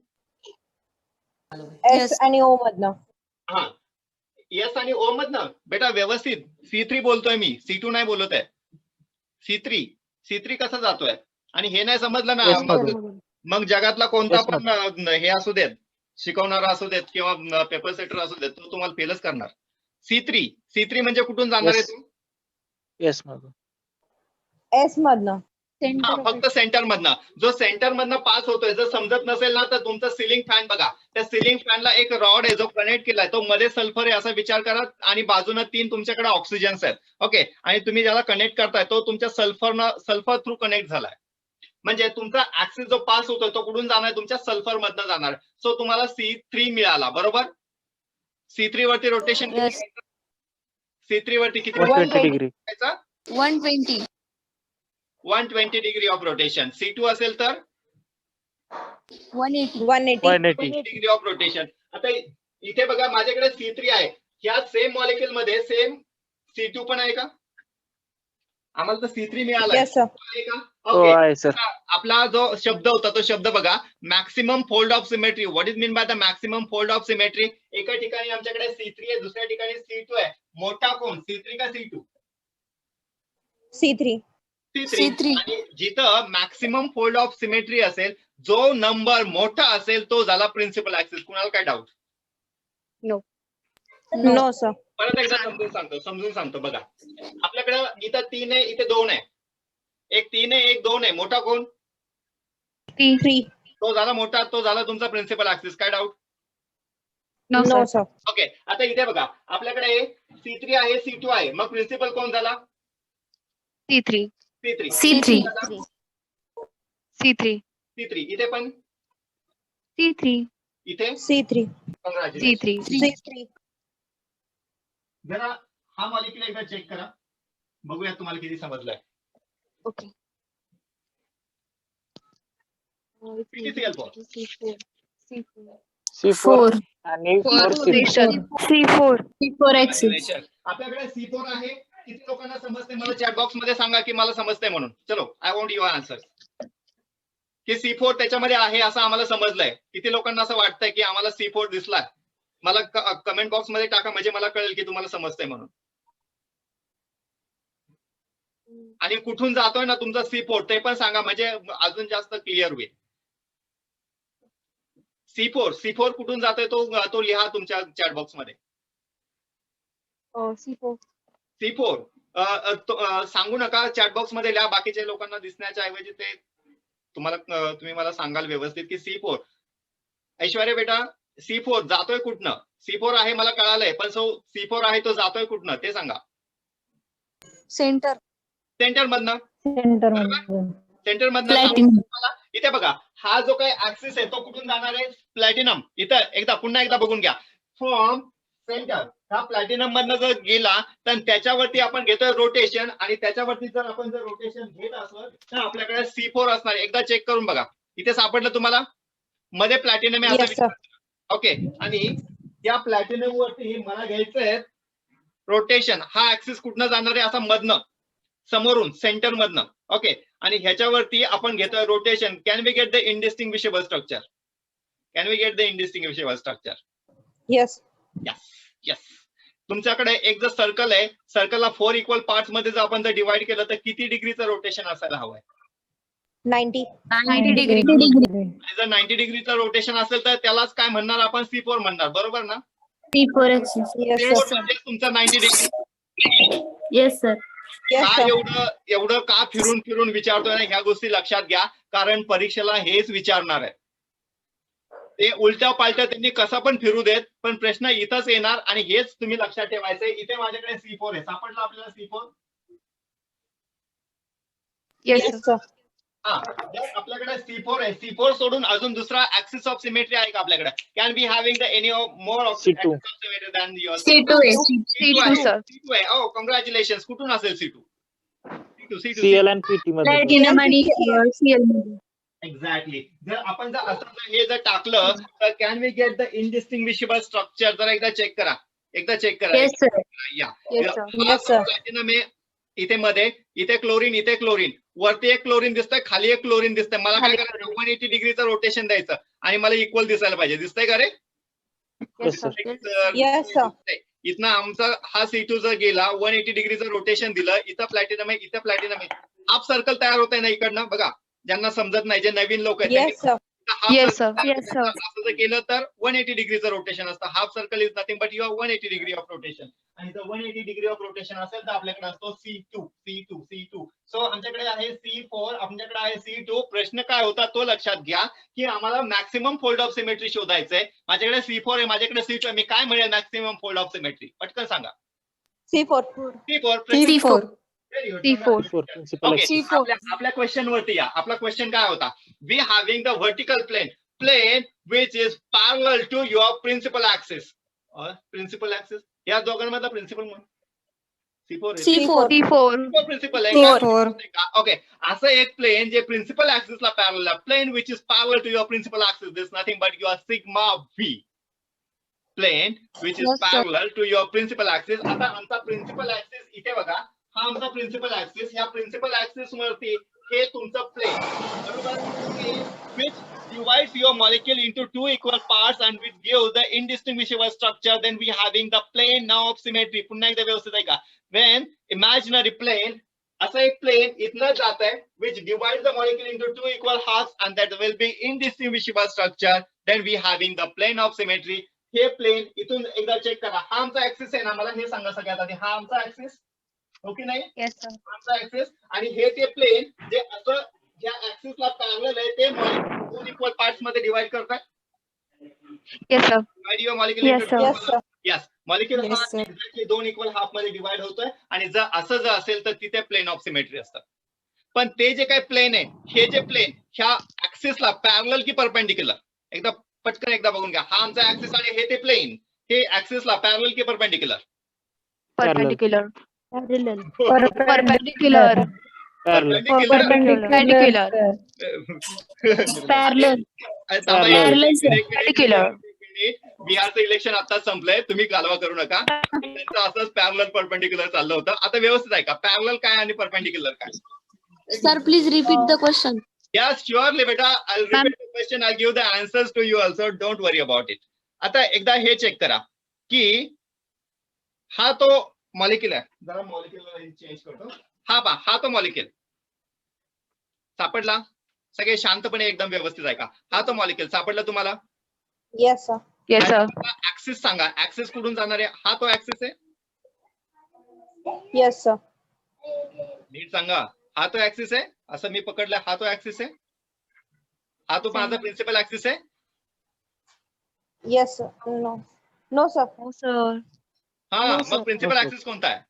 S आणि O मधनं. हा, एस आणि ओ मधनं. बेटा व्यवस्थित C3 बोलतोय मी, C2 नाही बोलत आहे. C3 कसं जातोय? आणि हे नाही समजलं ना, Yes, मधून. मग जगातला कोणता Yes, पण हे असू देत, शिकवणारा असू देत किंवा पेपर सेटर असू देत, तो तुम्हाला फेलच करणार. C3 म्हणजे कुठून जाणार आहे Yes. तू? येस मधून. S मधनं. हा, फक्त सेंटर मधनं. जो सेंटर मधनं पास होतोय, जर समजत नसेल ना तर तुमचा सिलिंग फॅन बघा. त्या सिलिंग फॅनला एक रॉड आहे जो कनेक्ट केलाय, तो मध्ये सल्फर आहे असा विचार करा आणि बाजूने 3 तुमच्याकडे ऑक्सिजन्स आहेत. ओके. आणि तुम्ही ज्याला कनेक्ट करताय तो तुमच्या सल्फर थ्रू कनेक्ट झालाय. म्हणजे तुमचा ऍक्सिस जो पास होतोय तो कुठून जाणार? तुमच्या सल्फर मधनं जाणार. सो तुम्हाला C3 मिळाला, बरोबर. C3 वरती रोटेशन C3 वरती किती 120 degree. 120. 120 degree of rotation. C2 असेल तर 180. 180. Degree of rotation. आता इथे बघा माझ्याकडे C3 आहे. ह्या सेम मॉलिक्युल मध्ये सेम C2 पण आहे का? आम्हाला तर C3 मिळाला Yes, sir. आहे का? हो ओके. आहे सर. आपला जो शब्द होता तो शब्द बघा, maximum fold of symmetry. What is mean by the maximum fold of symmetry? एका ठिकाणी आमच्याकडे C3 आहे, दुसऱ्या ठिकाणी C2 आहे. मोठा कोण, C3 का C2? C3. C3. आणि जिथं मॅक्सिमम फोल्ड ऑफ सिमेट्री असेल, जो नंबर मोठा असेल तो झाला प्रिन्सिपल ऍक्सिस. कुणाला काय डाऊट? No sir. परत एकदा समजून सांगतो बघा. आपल्याकडे इथं 3 आहे, इथे 2 आहे. एक 3 आहे, एक 2 आहे. मोठा कोण? 3. तो झाला मोठा, तो झाला तुमचा प्रिन्सिपल ऍक्सिस. काय doubt? No, no sir. Sir. Okay, आता इथे बघा आपल्याकडे C3 आहे, C2 आहे, मग प्रिन्सिपल कोण झाला? C3. C3. C3. झाला? C3. C3 इथे पण, C3. इथे C3. Congratulations. C3. C3. जरा हा मॉलिक्युल एकदा चेक करा, बघूया तुम्हाला किती समजलंय. Okay. PTCl4. C4 आणि 4C. C4. Congratulations. आपल्याकडे C4 आहे. किती लोकांना समजते मला चॅट बॉक्स मध्ये सांगा की मला समजते म्हणून. चलो, आय वॉन्ट युअर आन्सर. की C4 त्याच्यामध्ये आहे असं आम्हाला समजलंय. किती लोकांना असं वाटतंय की आम्हाला C4 दिसलाय? मला कमेंट बॉक्स मध्ये टाका, म्हणजे मला कळेल की तुम्हाला समजतंय म्हणून. आणि कुठून जातोय ना तुमचा C4 ते पण सांगा, म्हणजे अजून जास्त क्लिअर होईल. C4 कुठून जातोय तो लिहा तुमच्या चॅट बॉक्स मध्ये. C4. C4 सांगू नका, चॅट बॉक्स मध्ये लिहा. बाकीच्या लोकांना दिसण्याच्या ऐवजी ते तुम्ही मला सांगाल व्यवस्थित की C4. ऐश्वर्या बेटा, C4 जातोय कुठनं? C4 आहे मला कळालंय, पण C4 आहे तो जातोय कुठनं ते सांगा. Center. सेंटर मधनं. सेंटर मधनं. Platinum. इथे बघा, हा जो काही ऍक्सिस आहे तो कुठून जाणार आहे? प्लॅटिनम. इथं पुन्हा एकदा बघून घ्या. फ्रॉम सेंटर हा प्लॅटिनम मधनं जर गेला तर त्याच्यावरती आपण घेतोय रोटेशन, आणि त्याच्यावरती जर आपण रोटेशन घेत असलो तर आपल्याकडे C4 असणार. एकदा चेक करून बघा, इथे सापडलं तुम्हाला? मध्ये प्लॅटिनम आहे Yes, असं. sir. ओके, आणि या प्लॅटिनम वरती मला घ्यायचंय रोटेशन. हा ऍक्सिस कुठनं जाणार आहे? असं मधनं, समोरून, सेंटर मधनं. ओके, आणि ह्याच्यावरती आपण घेतोय rotation. Can we get the indistinguishable structure? Can we get the indistinguishable structure? Yes. Yes. तुमच्याकडे एक जर सर्कल आहे, सर्कलला 4 इक्वल पार्ट्स मध्ये जर आपण डिवाइड केलं तर किती डिग्रीचं रोटेशन असायला हवंय? 90. 90 degree. आणि जर 90 डिग्रीचं रोटेशन असेल तर त्यालाच काय म्हणणार आपण? C4 म्हणणार, बरोबर ना? C4 axis. Yes, Yes, sir. sir. म्हणजे तुमचा 90 डिग्री. Yes, sir. Yes, का sir. एवढं का फिरून विचारतोय ना, ह्या गोष्टी लक्षात घ्या, कारण परीक्षेला हेच विचारणार आहे. ते उलट्या पालट्या त्यांनी कसं पण फिरू देत, पण प्रश्न इथंच येणार, आणि हेच तुम्ही लक्षात ठेवायचंय. इथे माझ्याकडे C4 आहे, सापडलं आपल्याला C4? Yes, Yes, sir. sir. हा, जर आपल्याकडे C4 आहे, C4 सोडून अजून दुसरा ऍक्सिस ऑफ सिमेट्री आहे का आपल्याकडे? Can be having the any more of C2. Symmetry than your? C2 is C2, sir. C2 आहे. ओ, कॉंग्रॅच्युलेशन्स. कुठून असेल C2? CL आणि PT मध्ये. Platinum आणि Cl. एक्झॅक्टली. जर असं हे जर टाकलं तर can we get the indistinguishable structure? जरा एकदा चेक करा. Yes, sir. या. Yes, sir. Yes, sir. Platinum आहे इथे मध्ये, इथे क्लोरीन, वरती एक क्लोरीन दिसतंय, खाली एक क्लोरीन दिसतंय. मला काय करायचं? 180 डिग्रीचं रोटेशन द्यायचं आणि मला इक्वल दिसायला पाहिजे. दिसतंय का रे? Yes, sir. Yes, sir. इथनं आमचा हा C2 जर गेला, 180 डिग्रीचं रोटेशन दिलं, इथं प्लॅटिनम आहे, इथं प्लॅटिनम आहे. हाफ सर्कल तयार होत आहे ना इकडनं. बघा, ज्यांना समजत नाही, जे नवीन लोक आहेत Yes, sir. Yes, sir. Yes, sir. असं जर केलं तर 180 डिग्रीचं रोटेशन असतं. Half circle is nothing but your 180 degree of rotation. आणि जर 180 डिग्री ऑफ रोटेशन असेल तर आपल्याकडे असतो C2. सो आमच्याकडे आहे C4, आमच्याकडे आहे C2. प्रश्न काय होता तो लक्षात घ्या की आम्हाला मॅक्सिमम फोल्ड ऑफ सिमेट्री शोधायचंय. माझ्याकडे C4 आहे, माझ्याकडे C2 आहे. मी काय मिळेल मॅक्सिमम फोल्ड ऑफ सिमेट्री? पटकन सांगा. C4. C4. C4 principal okay, axis. आपल्या क्वेश्चन वरती या. आपला क्वेश्चन काय होता? We having the vertical plane which is parallel to your principal axis. Principal axis या दोघांमधला प्रिन्सिपल म्हणून C4. प्रिन्सिपल आहे. ओके, असं एक प्लेन जे प्रिन्सिपल ऍक्सिसला पॅरलल आहे, plane which is parallel to your principal axis, this nothing but your sigma V. Plane which is Yes, sir. Parallel to your principal axis. आता आमचा principal axis इथे बघा, हा आमचा प्रिन्सिपल ऍक्सिस. या प्रिन्सिपल ऍक्सिस वरती हे तुमचं प्लेन, बरोबर, which divides your molecule into 2 equal parts and which gives the indistinguishable structure. Then we having the plane now of symmetry. पुन्हा एकदा व्यवस्थित आहे का? When imaginary plane, असं एक प्लेन इथनं जात आहे which divides the molecule into 2 equal halves and that will be indistinguishable structure. Then we having the plane of symmetry. हे प्लेन इथून एकदा चेक करा. हा आमचा ऍक्सिस आहे ना, मला हे सांगा सगळ्यात आधी. हा आमचा ऍक्सिस, ओके नाही? Yes, sir. आमचा ऍक्सिस, आणि हे ते प्लेन जे असं या ऍक्सिसला पॅरलल आहे ते 2 इक्वल पार्ट्स मध्ये डिवाइड करताय. Yes, sir. Divide your molecule Yes, into sir. Yes, sir. Yes, molecule Yes, हा sir. exactly 2 इक्वल हाफ मध्ये डिवाइड होतोय आणि जर असं जर असेल तर तिथे प्लेन ऑफ सिमेट्री असतं. पण ते जे काही प्लेन आहे, हे जे प्लेन ह्या ऍक्सिसला पॅरलल की परपेंडिक्युलर, एकदा पटकन एकदा बघून घ्या. हा आमचा ऍक्सिस आणि हे ते प्लेन, हे ऍक्सिसला पॅरलल की perpendicular? Perpendicular. Perpendicular. Parallel. Perpendicular. Parallel. थांबा एक Parallel. मिनिट, एक मिनिट, Perpendicular. एक मिनिट. बिहारचं इलेक्शन आता संपलंय, तुम्ही कालवा करू नका. त्यांचं असंच पॅरलल परपेंडिक्युलर चाललं होतं. आता व्यवस्थित आहे का? पॅरलल काय आणि परपेंडिक्युलर काय? Sir, please repeat the question. Yes, surely, beta. I'll repeat the question. I'll give the answers to you also. Don't worry about it. आता एकदा हे चेक करा की हा तो मॉलिक्युल आहे. जरा मॉलिक्युल चेंज करतो. हा तो मॉलिक्युल सापडला? सगळे शांतपणे एकदम व्यवस्थित आहे का? हा तो मॉलिक्युल सापडला तुम्हाला? Yes, sir. Yes, sir. Axis सांगा, ऍक्सिस कुठून जाणार आहे? हा तो ऍक्सिस आहे? Yes, sir. नीट सांगा, हा तो ऍक्सिस आहे? असं मी पकडलं, हा तो ऍक्सिस आहे? हा तो माझा प्रिन्सिपल ऍक्सिस आहे? Yes, sir. No. No, sir. No, sir. हा, No, मग sir. Principal No, sir. Axis कोणता आहे?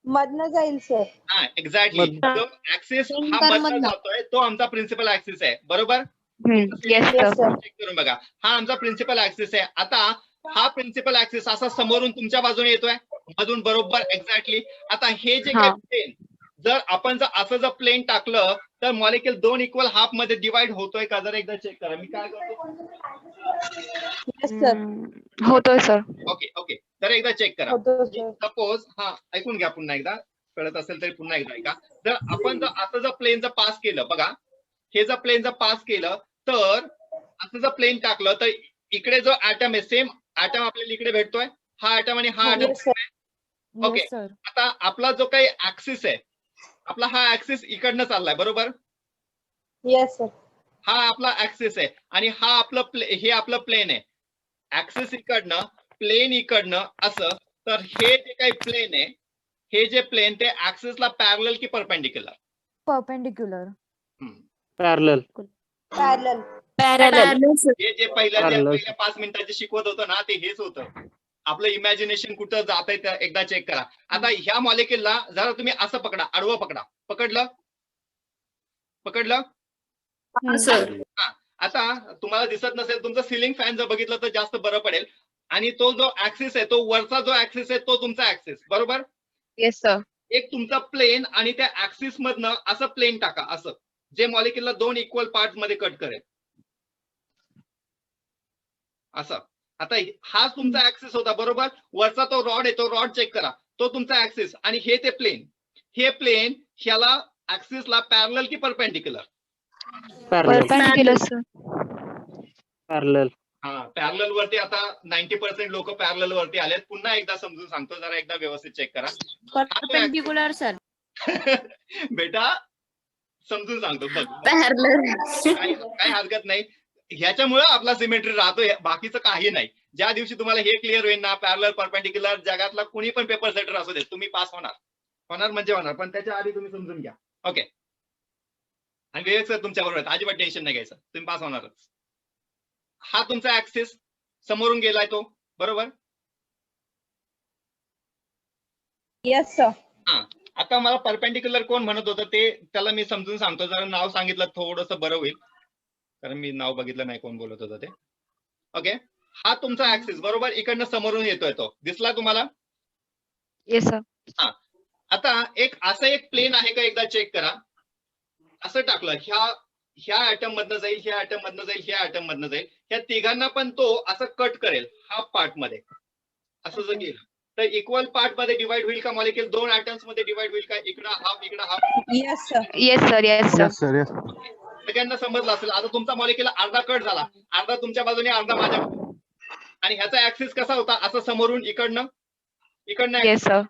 मधनं जाईल सर. हा, एक्झॅक्टली. मधनं. जो ऍक्सिस हा Center मधनं मधनं. जातोय तो आमचा प्रिन्सिपल ऍक्सिस आहे, बरोबर? Yes, Yes, sir. sir. Check करून बघा, हा आमचा प्रिन्सिपल ऍक्सिस आहे. आता हा प्रिन्सिपल ऍक्सिस असा समोरून तुमच्या बाजूने येतोय, मधून बरोबर एक्झॅक्टली. आता हे जे हा. काही प्लेन, जर आपण जर असं जर प्लेन टाकलं तर मॉलिक्युल 2 इक्वल हाफ मध्ये डिवाइड होतोय का? जर एकदा चेक करा. मी काय करतो? Yes, sir. होतोय सर. ओके ओके, तर एकदा चेक करा. होतो सर. सपोज, हा ऐकून घ्या पुन्हा एकदा, कळत असेल तरी पुन्हा एकदा ऐका. जर आपण जर असं जर प्लेन जर पास केलं, बघा हे जर प्लेन जर पास केलं तर असं जर प्लेन टाकलं तर इकडे जो ऍटम आहे, सेम ऍटम आपल्याला इकडे भेटतोय, हा ऍटम आणि हा ऍटम. Yes, sir. ओके, आता आपला जो काही ऍक्सिस आहे, आपला हा ऍक्सिस इकडनं चाललाय, बरोबर? Yes, sir. हा आपला ऍक्सिस आहे आणि हा आपलं हे आपलं प्लेन आहे. ऍक्सिस इकडनं, प्लेन इकडनं असं, तर हे जे काही प्लेन आहे, हे जे प्लेन ते ऍक्सिसला पॅरलल की परपेंडिक्युलर? Perpendicular. Parallel. Parallel. हे जे पहिल्या Parallel. 5 मिनिटाचे शिकवत होतं ना, ते हेच होतं. आपलं इमॅजिनेशन कुठं जात आहे एकदा चेक करा. आता ह्या मॉलिक्युलला जरा तुम्ही असं पकडा, आडवं पकडा. पकडलं? हा, आता तुम्हाला दिसत नसेल, तुमचं सिलिंग फॅन जर बघितलं तर जास्त बरं पडेल. आणि तो जो ऍक्सिस आहे, तो वरचा जो ऍक्सिस आहे तो तुमचा ऍक्सिस, बरोबर? Yes, sir. एक तुमचा प्लेन आणि त्या ऍक्सिस मधनं असं प्लेन टाका, असं जे मॉलिक्युलला 2 इक्वल पार्ट मध्ये कट करेल, असं. आता हा तुमचा ऍक्सिस होता, बरोबर? वरचा तो रॉड आहे, तो रॉड चेक करा, तो तुमचा ऍक्सिस. आणि हे ते प्लेन, हे प्लेन ह्याला ऍक्सिसला पॅरलल की perpendicular? Parallel. Perpendicular, sir. Parallel. हा, पॅरलल वरती आता 90% लोक पॅरलल वरती आलेत. पुन्हा एकदा समजून सांगतो, जरा एकदा व्यवस्थित चेक करा. Perpendicular, sir. बेटा समजून सांगतो, बघ. Parallel. काही हरकत नाही. ह्याच्यामुळे आपला सिमेट्री राहतोय, बाकीचं काही नाही. ज्या दिवशी तुम्हाला हे क्लिअर होईल ना, पॅरलल परपेंडिक्युलर, जगातला कुणी पण पेपर सेटर असू दे, तुम्ही पास होणार म्हणजे होणार. पण त्याच्या आधी तुम्ही समजून घ्या, ओके? आणि विवेक सर तुमच्या बरोबर, अजिबात टेन्शन नाही घ्यायचं, तुम्ही पास होणारच. हा तुमचा ऍक्सिस समोरून गेलाय तो, बरोबर? Yes, sir. हा, आता मला परपेंडिक्युलर कोण म्हणत होतं ते त्याला मी समजून सांगतो. जरा नाव सांगितलं थोडंसं बरं होईल, कारण मी नाव बघितलं नाही कोण बोलत होतं ते. ओके, हा तुमचा ऍक्सिस, बरोबर? इकडनं समोरून येतोय, तो दिसला तुम्हाला? Yes, sir. हा, आता असं एक प्लेन आहे का? एकदा चेक करा. असं टाकलं, ह्या ऍटम मधनं जाईल, ह्या ऍटम मधनं जाईल, ह्या ऍटम मधनं जाईल, ह्या तिघांना पण तो असं कट करेल हाफ पार्ट मध्ये. असं जर केलं तर इक्वल पार्ट मध्ये डिवाइड होईल का? मॉलिक्युल 2 ऍटम्स मध्ये डिवाइड होईल का? इकडं हाफ, इकडं half. Yes, sir. Yes, sir. Yes, sir. सगळ्यांना समजलं असेल. आता तुमचा मॉलिक्युल अर्धा कट झाला, अर्धा तुमच्या बाजूने, अर्धा माझ्या बाजूने. आणि ह्याचा ऍक्सिस कसा होता? असं समोरून इकडनं. Yes, sir.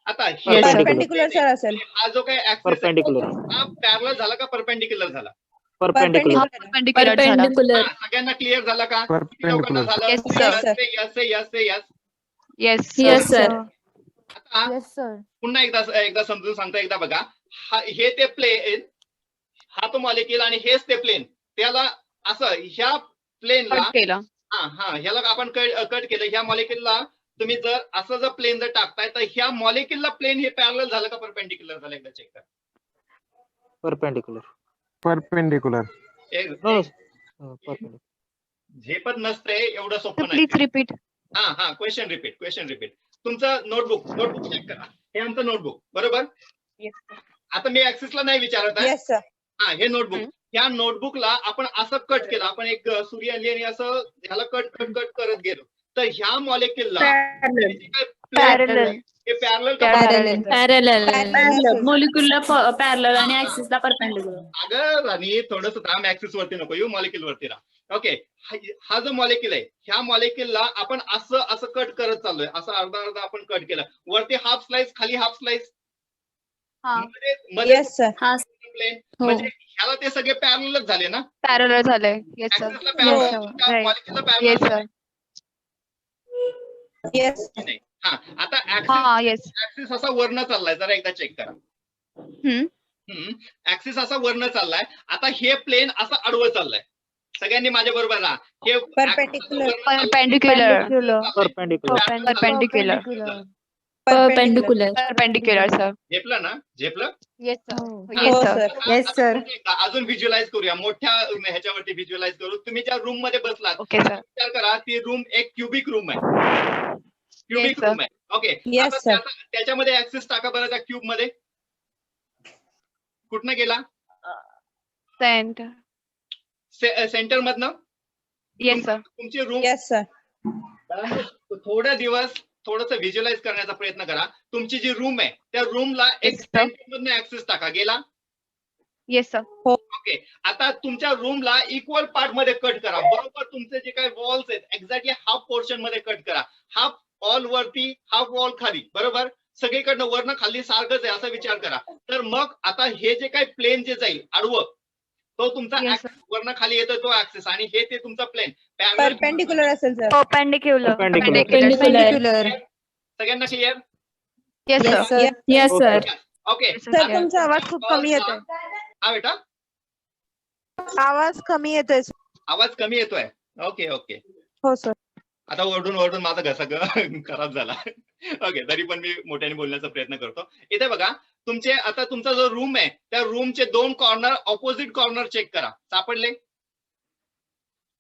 आता Yes, sir. Perpendicular, sir, असेल. हा जो काही ऍक्सिस Perpendicular. हा पॅरलल झाला का परपेंडिक्युलर झाला? Perpendicular. Perpendicular झाला. सगळ्यांना क्लिअर झालं का? किती लोकांना झालं? Yes, sir. Yes. Yes, Yes, sir. आता पुन्हा एकदा समजून सांगता. एकदा बघा, हे ते प्लेन, हा तो मॉलिक्युल आणि हेच ते प्लेन, त्याला असं ह्या प्लेनला कट केलं. ह्याला आपण कट केलं. ह्या मॉलिक्युलला तुम्ही जर असं जर प्लेन जर टाकताय तर ह्या मॉलिक्युलला प्लेन हे पॅरलल झालं का परपेंडिक्युलर झालं एकदा चेक करा. परपेंडिक्युलर. झेपत नसतंय एवढं सोपं नाही. Please repeat. Question repeat. तुमचं नोटबुक चेक करा. हे आमचं नोटबुक बरोबर. आता मी ऍक्सिसला नाही विचारत आहे. Yes sir. हे नोटबुक. या नोटबुकला आपण असं कट केलं. आपण एक सूर्य आणि असं ह्याला कट करत गेलो तर ह्या मॉलिक्युलला पॅरलल हे पॅरलल पॅरलल मोलिक्युलला पॅरलल आणि ऍक्सिसला परपेंडिक्युलर. अगं राणी थोडस थांब. ऍक्सिस वरती नको येऊ, मॉलिक्युल वरती राहा. ओके. हा जो मॉलिक्युल आहे ह्या मॉलिक्युलला आपण असं कट करत चाललोय. असं अर्धा आपण कट केलं. वरती हाफ स्लाइस, खाली हाफ स्लाइस, मध्ये येस सर. प्लेन. हो. म्हणजे ह्याला ते सगळे पॅरललच झाले ना. पॅरलल झालंय. Yes sir. ऍक्सिसला Yes, sir. Parallel, Right. मॉलिक्युलला येस पॅरलल सर. येस. नाही. आता येस. ऍक्सिस असा वरनं चाललाय. जरा एकदा चेक करा. ऍक्सिस असा वरनं चाललाय. आता हे प्लेन असं आडवं चाललंय. सगळ्यांनी माझ्या बरोबर राहा. हे Perpendicular. परपेंडिक्युलर. Perpendicular sir. झेपलं ना. झेपलं. Yes sir. हो yes sir. Sir. Yes, sir. अजून व्हिज्युअलाइज करूया. मोठ्या ह्याच्यावरती व्हिज्युअलाइज करू. तुम्ही ज्या रूम मध्ये बसलात ओके सर. विचार करा ती रूम एक क्युबिक रूम आहे. Cubic sir. रूम आहे. ओके. Yes, sir. त्याच्यामध्ये ऍक्सिस टाका बरं त्या क्यूब मध्ये. कुठनं गेला. सेंटर मधनं. Yes sir. तुमची रूम. Yes sir. थोडे दिवस थोडस व्हिज्युअलाइज करण्याचा प्रयत्न करा. तुमची जी रूम आहे त्या रूमला एक Yes, sir. सेंटर मधनं ऍक्सिस टाका. गेला. Yes sir. ओके. आता तुमच्या रूमला इक्वल पार्ट मध्ये कट करा. बरोबर तुमचे जे काही वॉल्स आहेत एक्झॅक्टली हाफ पोर्शन मध्ये कट करा. हाफ वॉल वरती, हाफ वॉल खाली. बरोबर. सगळीकडनं वरनं खाली सारखंच आहे असा विचार करा. तर मग आता हे जे काही प्लेन जे जाईल आडवं तो तुमचा Yes, ऍक्सिस वरनं खाली येतो तो ऍक्सिस आणि हे ते तुमचा प्लेन परपेंडिक्युलर असेल सर. परपेंडिक्युलर. परपेंडिक्युलर. सगळ्यांना clear. Yes Yes, sir. sir. Yes sir. Okay. Sir तुमचा आवाज खूप कमी येतोय. हा बेटा आवाज कमी येतोय. आवाज कमी येतोय. ओके. हो सर. आता ओरडून माझा घसा खराब झाला. ओके. तरी पण मी मोठ्याने बोलण्याचा प्रयत्न करतो. इथे बघा आता तुमचा जो रूम आहे त्या रूमचे 2 कॉर्नर ऑपोजिट कॉर्नर चेक करा. सापडले.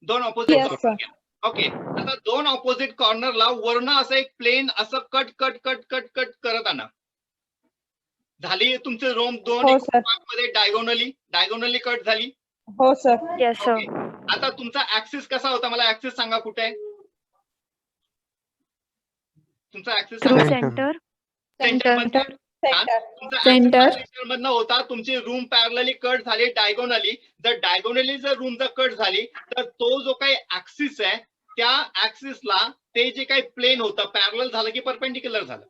2 opposite Yes, sir. Corner. Okay. आता 2 ऑपोजिट कॉर्नरला वरनं असं एक प्लेन असं कट करत आणा. झाली तुमचे रूम 2 हो सर. मध्ये डायगोनली कट झाली. हो सर. Yes sir. आता तुमचा ऍक्सिस कसा होता. मला ऍक्सिस सांगा कुठे आहे. तुमचा ऍक्सिस थ्रू सांगा. सेंटर. सेंटर. सेंटर मधनं होता. तुमची रूम पॅरलली कट झाली डायगोनली. जर डायगोनली जर रूम जर कट झाली तर तो जो काही ऍक्सिस आहे त्या ऍक्सिसला ते जे काही प्लेन होतं पॅरलल झालं की परपेंडिक्युलर झालं.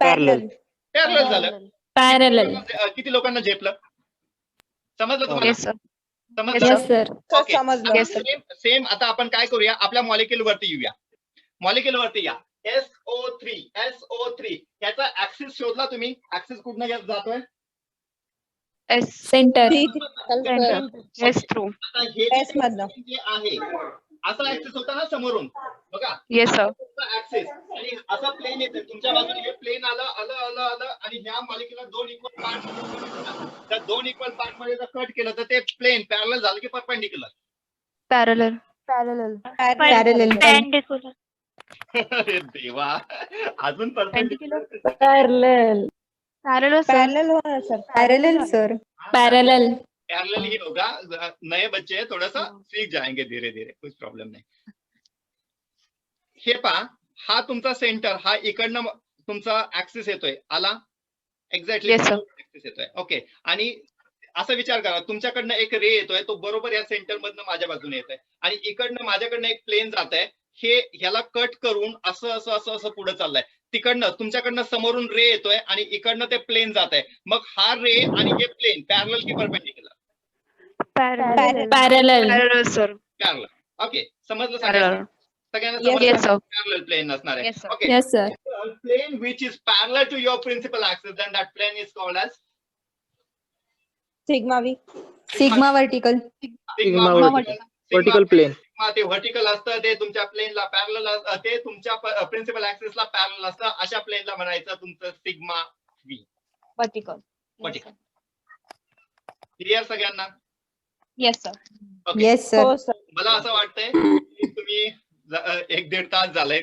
पॅरलल. पॅरलल झालं. पॅरलल. किती लोकांना झेपलं. समजलं तुम्हाला. Yes sir. समजलं. Yes sir. ओके. समजलं. Yes, sir. सेम आता आपण काय करूया आपल्या मॉलिक्युल वरती येऊया. मॉलिक्युल वरती या. SO3 याचा ऍक्सिस शोधला तुम्ही. ऍक्सिस कुठनं जातोय. एस. सेंटर. Yes through. आता हे S मधनं. जे आहे असा ऍक्सिस होता ना समोरून. बघा. Yes sir. ऍक्सिस आणि असा प्लेन येते तुमच्या बाजूने. हे प्लेन आलं आणि ह्या मॉलिक्युलर 2 इक्वल पार्ट. त्या 2 इक्वल पार्ट मध्ये जर कट केलं तर ते प्लेन पॅरलल झालं की परपेंडिक्युलर. पॅरलल. परपेंडिक्युलर. अरे देवा. अजून perpendicular. Parallel. Parallel sir. Parallel होणार sir. Parallel sir. Parallel. Parallel ही होगा. नए बच्चे हैं थोड़ा सा सीख जाएंगे धीरे धीरे. कुछ प्रॉब्लेम नाही. हे पहा हा तुमचा सेंटर. हा इकडनं तुमचा ऍक्सिस येतोय. आला. Exactly Yes, sir. ऍक्सिस येतोय. ओके. आणि असा विचार करा तुमच्याकडनं एक रे येतोय तो बरोबर या सेंटर मधनं माझ्या बाजूने येतोय आणि इकडनं माझ्याकडनं एक प्लेन जात आहे. हे ह्याला कट करून असं पुढे चाललंय. तिकडनं तुमच्याकडनं समोरून रे येतोय आणि इकडनं ते प्लेन जात आहे. मग हा रे आणि हे प्लेन पॅरलल की perpendicular. Parallel. Parallel. Parallel sir. Parallel. Okay. समजलं पॅरलल. सगळ्यांना Yes, येस समजलं. सर. पॅरलल प्लेन असणार आहे. Yes, sir. Okay. Yes sir. Plane which is parallel to your principal axis, then that plane is called as sigma V. Sigma vertical. sigma vertical plane. Sigma ते vertical असतं, ते तुमच्या प्लेनला parallel, ते तुमच्या principal ऍक्सिसला पॅरलल असतं, अशा प्लेनला म्हणायचं तुमचं sigma V. Vertical. Vertical. Clear सगळ्यांना? Yes, sir. Okay. Yes sir. हो सर. मला असं वाटतंय की तुम्ही 1-1.5 तास झालाय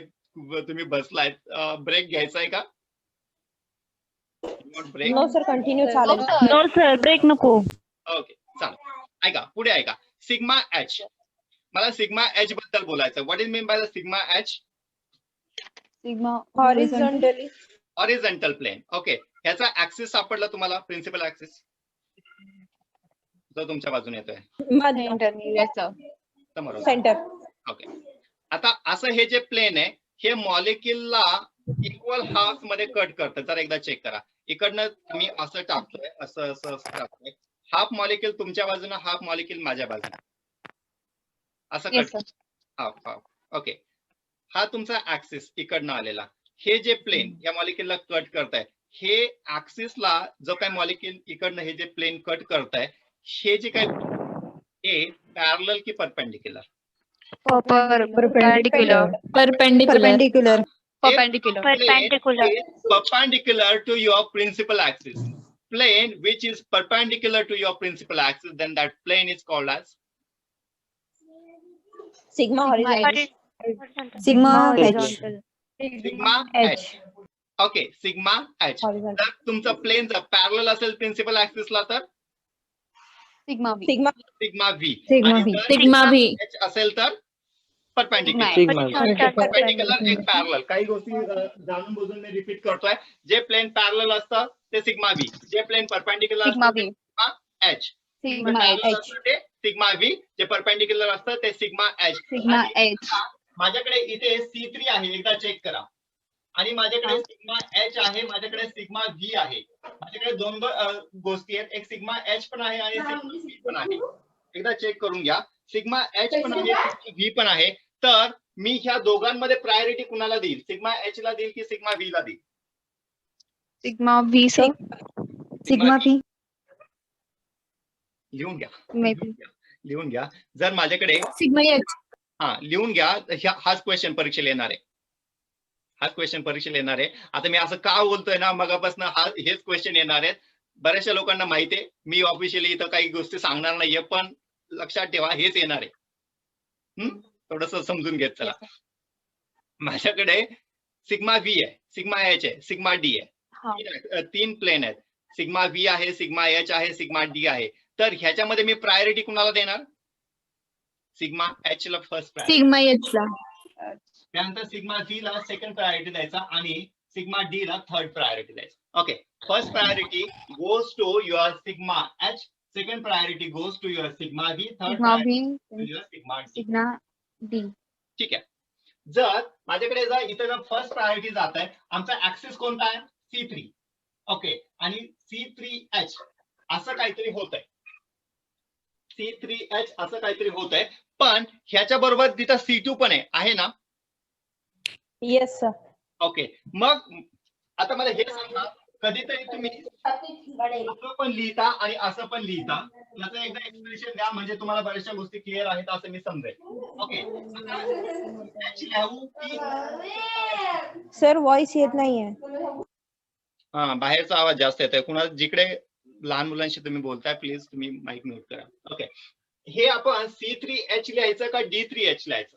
तुम्ही बसलायत, ब्रेक घ्यायचा आहे का? ब्रेक? नो सर, कंटिन्यू चालेल. नो सर, ब्रेक नको. ओके, चालेल. ऐका, पुढे ऐका. Sigma H. मला सिग्मा एच बद्दल बोलायचं. What is mean by the sigma H? Sigma. Horizontally. Horizontal plane. Okay, ह्याचा ऍक्सिस सापडला तुम्हाला, प्रिन्सिपल ऍक्सिस जो तुमच्या बाजूने येतोय Center. Yes, sir. समोर. सेंटर. ओके, आता असं हे जे प्लेन आहे हे मॉलिक्युलला इक्वल हाफ मध्ये कट करतं. जर एकदा चेक करा, इकडनं मी असं टाकतोय, असं असं असं टाकतोय, हाफ मॉलिक्युल तुमच्या बाजूने, हाफ मॉलिक्युल माझ्या बाजूने, असं Yes, cut. sir. Half half. Okay, हा तुमचा ऍक्सिस इकडनं आलेला. हे जे प्लेन या मॉलिक्युलला कट करताय, हे ऍक्सिसला जो काही मॉलिक्युल इकडनं हे जे प्लेन कट करताय, हे जे काही हे पॅरलल की perpendicular? Perpendicular. Perpendicular. Perpendicular. Perpendicular. Perpendicular to your principal axis. Plane which is perpendicular to your principal axis, then that plane is called as sigma horizontal. Horizontal. Sigma H. Horizontal. sigma h. Okay, sigma h. Horizontal. जर तुमचं plain जर parallel असेल principal ऍक्सिसला तर Sigma V. Sigma. Sigma V. Sigma आणि V. जर sigma V. h असेल तर perpendicular. Sigma Horizontal. Perpendicular एक पॅरलल. काही गोष्टी जाणून बुजून मी रिपीट करतोय. जे प्लेन पॅरलल असतं ते सिग्मा व्ही, जे प्लेन परपेंडिक्युलर Sigma असतं ते V. Sigma H. Sigma H. ते सिग्मा व्ही, जे परपेंडिक्युलर असतं ते सिग्मा एच. Sigma H. माझ्याकडे इथे C3 आहे, एकदा चेक करा. आणि माझ्याकडे सिग्मा एच आहे, माझ्याकडे सिग्मा व्ही आहे. माझ्याकडे दोन गोष्टी आहेत, एक सिग्मा एच पण आहे आणि सिग्मा व्ही पण आहे. एकदा चेक करून घ्या. सिग्मा एच पण आहे, सिग्मा व्ही पण आहे. तर मी ह्या दोघांमध्ये प्रायोरिटी कुणाला देईल? सिग्मा एच ला देईल की सिग्मा व्ही ला देईल? Sigma V, sir. Sigma V. लिहून घ्या, Maybe. लिहून घ्या. जर माझ्याकडे सिग्मा एच. लिहून घ्या. हाच क्वेश्चन परीक्षेला येणार आहे, हाच क्वेश्चन परीक्षेला येणार आहे. आता मी असं का बोलतोय ना, मगापासून हेच क्वेश्चन येणार आहेत. बऱ्याचशा लोकांना माहिती आहे मी ऑफिशियली इथं काही गोष्टी सांगणार नाहीये, पण लक्षात ठेवा हेच येणार आहे. थोडस समजून घेत चला. माझ्याकडे सिग्मा व्ही आहे, सिग्मा एच आहे, सिग्मा डी आहे. तीन प्लेन आहेत. सिग्मा व्ही आहे, सिग्मा एच आहे, सिग्मा डी आहे. तर ह्याच्यामध्ये मी प्रायोरिटी कुणाला देणार? सिग्मा एच ला फर्स्ट प्रायोरिटी, सिग्मा एच ला. त्यानंतर सिग्मा व्ही ला सेकंड प्रायोरिटी द्यायचा आणि सिग्मा डी ला थर्ड प्रायोरिटी द्यायचा. Okay, first priority goes to your sigma H, second priority goes to your sigma V, third Sigma V. To your sigma D. Sigma D. ठीक आहे. जर माझ्याकडे जर इथे जर फर्स्ट प्रायोरिटी जात आहे, आमचा ऍक्सिस कोणता आहे? C3. ओके, आणि C3H असं काहीतरी होत आहे, C3H असं काहीतरी होत आहे. पण ह्याच्या बरोबर तिथं C2 पण आहे ना? Yes sir. ओके, मग आता मला हे सांगा, कधीतरी तुम्ही असं पण लिहिता आणि असं पण लिहिता, याचं एकदा एक्सप्लेनेशन द्या, म्हणजे तुम्हाला बऱ्याचशा गोष्टी क्लिअर आहेत असं मी समजेल. ओके, सर व्हॉइस येत नाहीये. बाहेरचा आवाज जास्त येतोय. कुणाला जिकडे लहान मुलांशी तुम्ही बोलताय प्लीज तुम्ही माईक म्यूट करा. ओके, हे आपण C3H लिहायचं का D3H लिहायचं?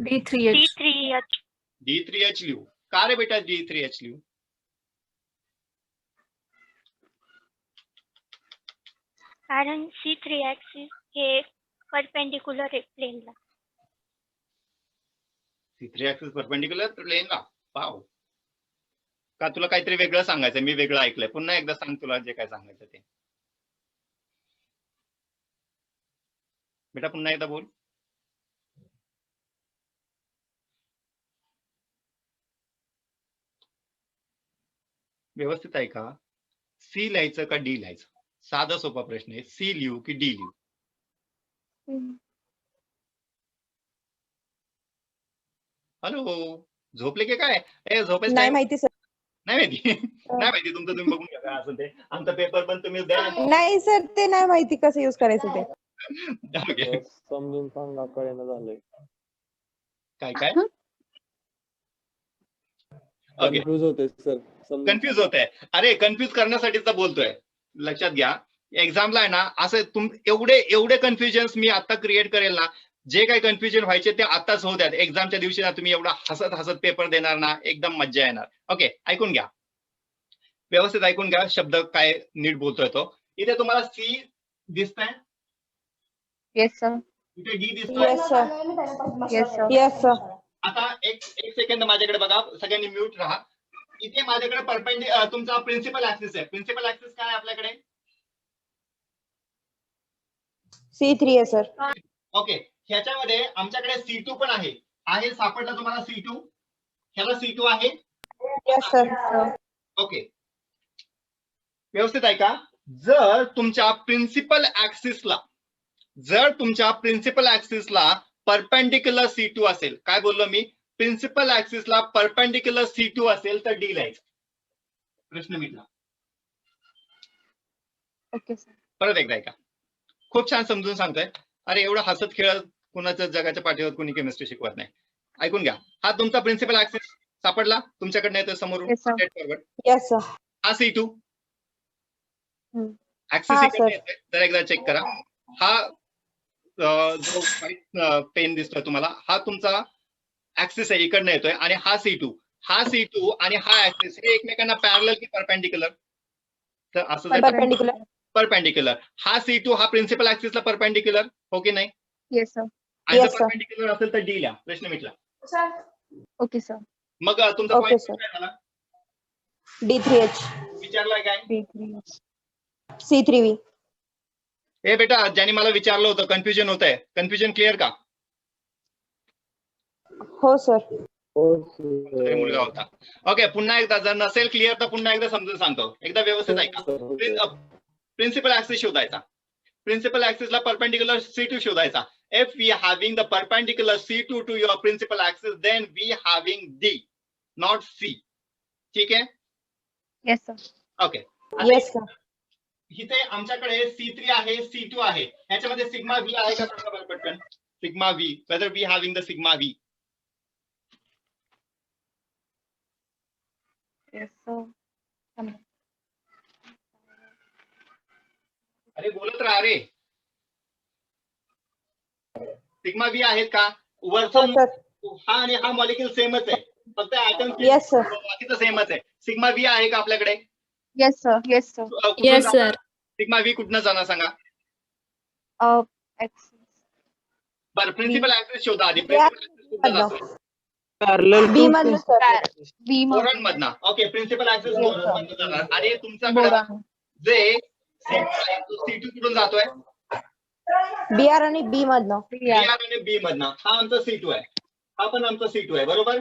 D3H. C3H. D3H लिहू. का रे बेटा D3H लिहू? कारण C3 axis हे परपेंडिक्युलर आहे प्लेनला. C3 ऍक्सिस परपेंडिक्युलर प्लेनला. वाव, का तुला काहीतरी वेगळं सांगायचं? मी वेगळं ऐकलंय. पुन्हा एकदा सांग तुला जे काय सांगायचं ते. बेटा पुन्हा एकदा बोल. व्यवस्थित ऐका. सी लिहायचं का डी लिहायचं? साधा सोपा प्रश्न आहे. सी लिहू की डी लिहू? हॅलो, झोपले की काय? झोपेच नाही माहिती सर. नाही माहिती. नाही माहिती तुमचं, तुम्ही बघून घ्या काय असेल ते. आमचा पेपर पण तुम्ही द्या. नाही सर ते नाही माहिती कसं यूज करायचं ते. ओके. समजून सांगा कळेना झालंय. काय काय ओके. कन्फ्युज होते सर. कन्फ्युज होत आहे. अरे कन्फ्युज करण्यासाठीच तर बोलतोय. लक्षात घ्या, एक्झामला आहे ना असं एवढे कन्फ्युजन मी आता क्रिएट करेल ना, जे काही कन्फ्युजन व्हायचे ते आताच होऊ द्यात. एक्झामच्या दिवशी ना तुम्ही एवढा हसत हसत पेपर देणार ना, एकदम मज्जा येणार. ओके, ऐकून घ्या, व्यवस्थित ऐकून घ्या शब्द काय नीट बोलतोय तो. इथे तुम्हाला सी दिसतंय, येस सर. इथे डी दिसतोय. Yes sir. Yes sir. Yes sir. आता एक सेकंद माझ्याकडे बघा, सगळ्यांनी म्यूट राहा. इथे माझ्याकडे तुमचा प्रिन्सिपल ऍक्सिस आहे. प्रिन्सिपल ऍक्सिस काय आहे आपल्याकडे? C3 आहे सर. ओके, ह्याच्यामध्ये आमच्याकडे C2 पण आहे. सापडला तुम्हाला C2? ह्याला C2 आहे. Yes sir. ओके, व्यवस्थित ऐका. जर तुमच्या प्रिन्सिपल ऍक्सिसला परपेंडिक्युलर C2 असेल, काय बोललो मी? प्रिन्सिपल ऍक्सिसला परपेंडिक्युलर C2 असेल तर डी लिहायचं. प्रश्न मिटला. Okay sir. परत एकदा ऐका, खूप छान समजून सांगतोय. अरे एवढं हसत खेळत कुणाचं जगाच्या पाठीवर कुणी केमिस्ट्री शिकवत नाही. ऐकून घ्या, हा तुमचा प्रिन्सिपल ऍक्सिस सापडला तुमच्याकडनं येतोय समोरून. Yes, sir. Straight forward. Yes sir. हा C2 हम्म. ऍक्सिस हा, इकडनं sir. येतोय. तर एकदा चेक करा. हा जो व्हाईट पेन दिसतोय तुम्हाला, हा तुमचा ऍक्सिस आहे, इकडनं येतोय. आणि हा C2 आणि हा ऍक्सिस हे एकमेकांना पॅरलल की परपेंडिक्युलर? तर असं जर परपेंडिक्युलर. परपेंडिक्युलर. हा C2 हा प्रिन्सिपल ऍक्सिसला परपेंडिक्युलर हो की नाही? Yes sir. आणि जर Yes, sir. परपेंडिक्युलर असेल तर डी लिहा. प्रश्न मिटला. Okay sir. मग तुमचा Okay, पॉईंट sir. काय झाला? D3H. विचारलाय काय? C3V. हे बेटा, ज्यांनी मला विचारलं होतं कन्फ्युजन होत आहे, कन्फ्युजन क्लिअर का? हो सर. तरी मुलगा होता. ओके, पुन्हा एकदा जर नसेल क्लिअर तर पुन्हा एकदा समजून सांगतो. एकदा व्यवस्थित ऐका. प्रिन्सिपल ऍक्सिस शोधायचा. प्रिन्सिपल ऍक्सिसला परपेंडिक्युलर C2 शोधायचा. If we having the perpendicular C2 to your principal axis, then we having D, not C. ठीक आहे? Yes sir. Okay. Yes sir. इथे आमच्याकडे C3 आहे, C2 आहे. ह्याच्यामध्ये सिग्मा V आहे का? सांगा बरं पटकन. Sigma V, whether we having the sigma V. Yes sir. अरे बोलत राहा रे. सिग्मा V आहेत का? हो वरचा सर. हा आणि हा मॉलिक्युल सेमच आहे, फक्त ऍटम येस सर. बाकीचं सेमच आहे. सिग्मा V आहे का आपल्याकडे? Yes sir. Yes sir. Yes, sir. Sigma V कुठनं जाणार सांगा बरं. प्रिन्सिपल ऍक्सिस शोधा आधी. प्रिन्सिपल ऍक्सिस कुठनं जातो? पॅरलल B मधलं सर. बोरॉन मधनं. ओके, प्रिन्सिपल ऍक्सिस बोरॉन मधनं जाणार. आणि तुमच्याकडे बोरॉन. जे C2 कुठून जातोय? BR आणि B मधनं. BR आणि B मधनं. हा आमचा C2 आहे, हा पण आमचा C2 आहे, बरोबर.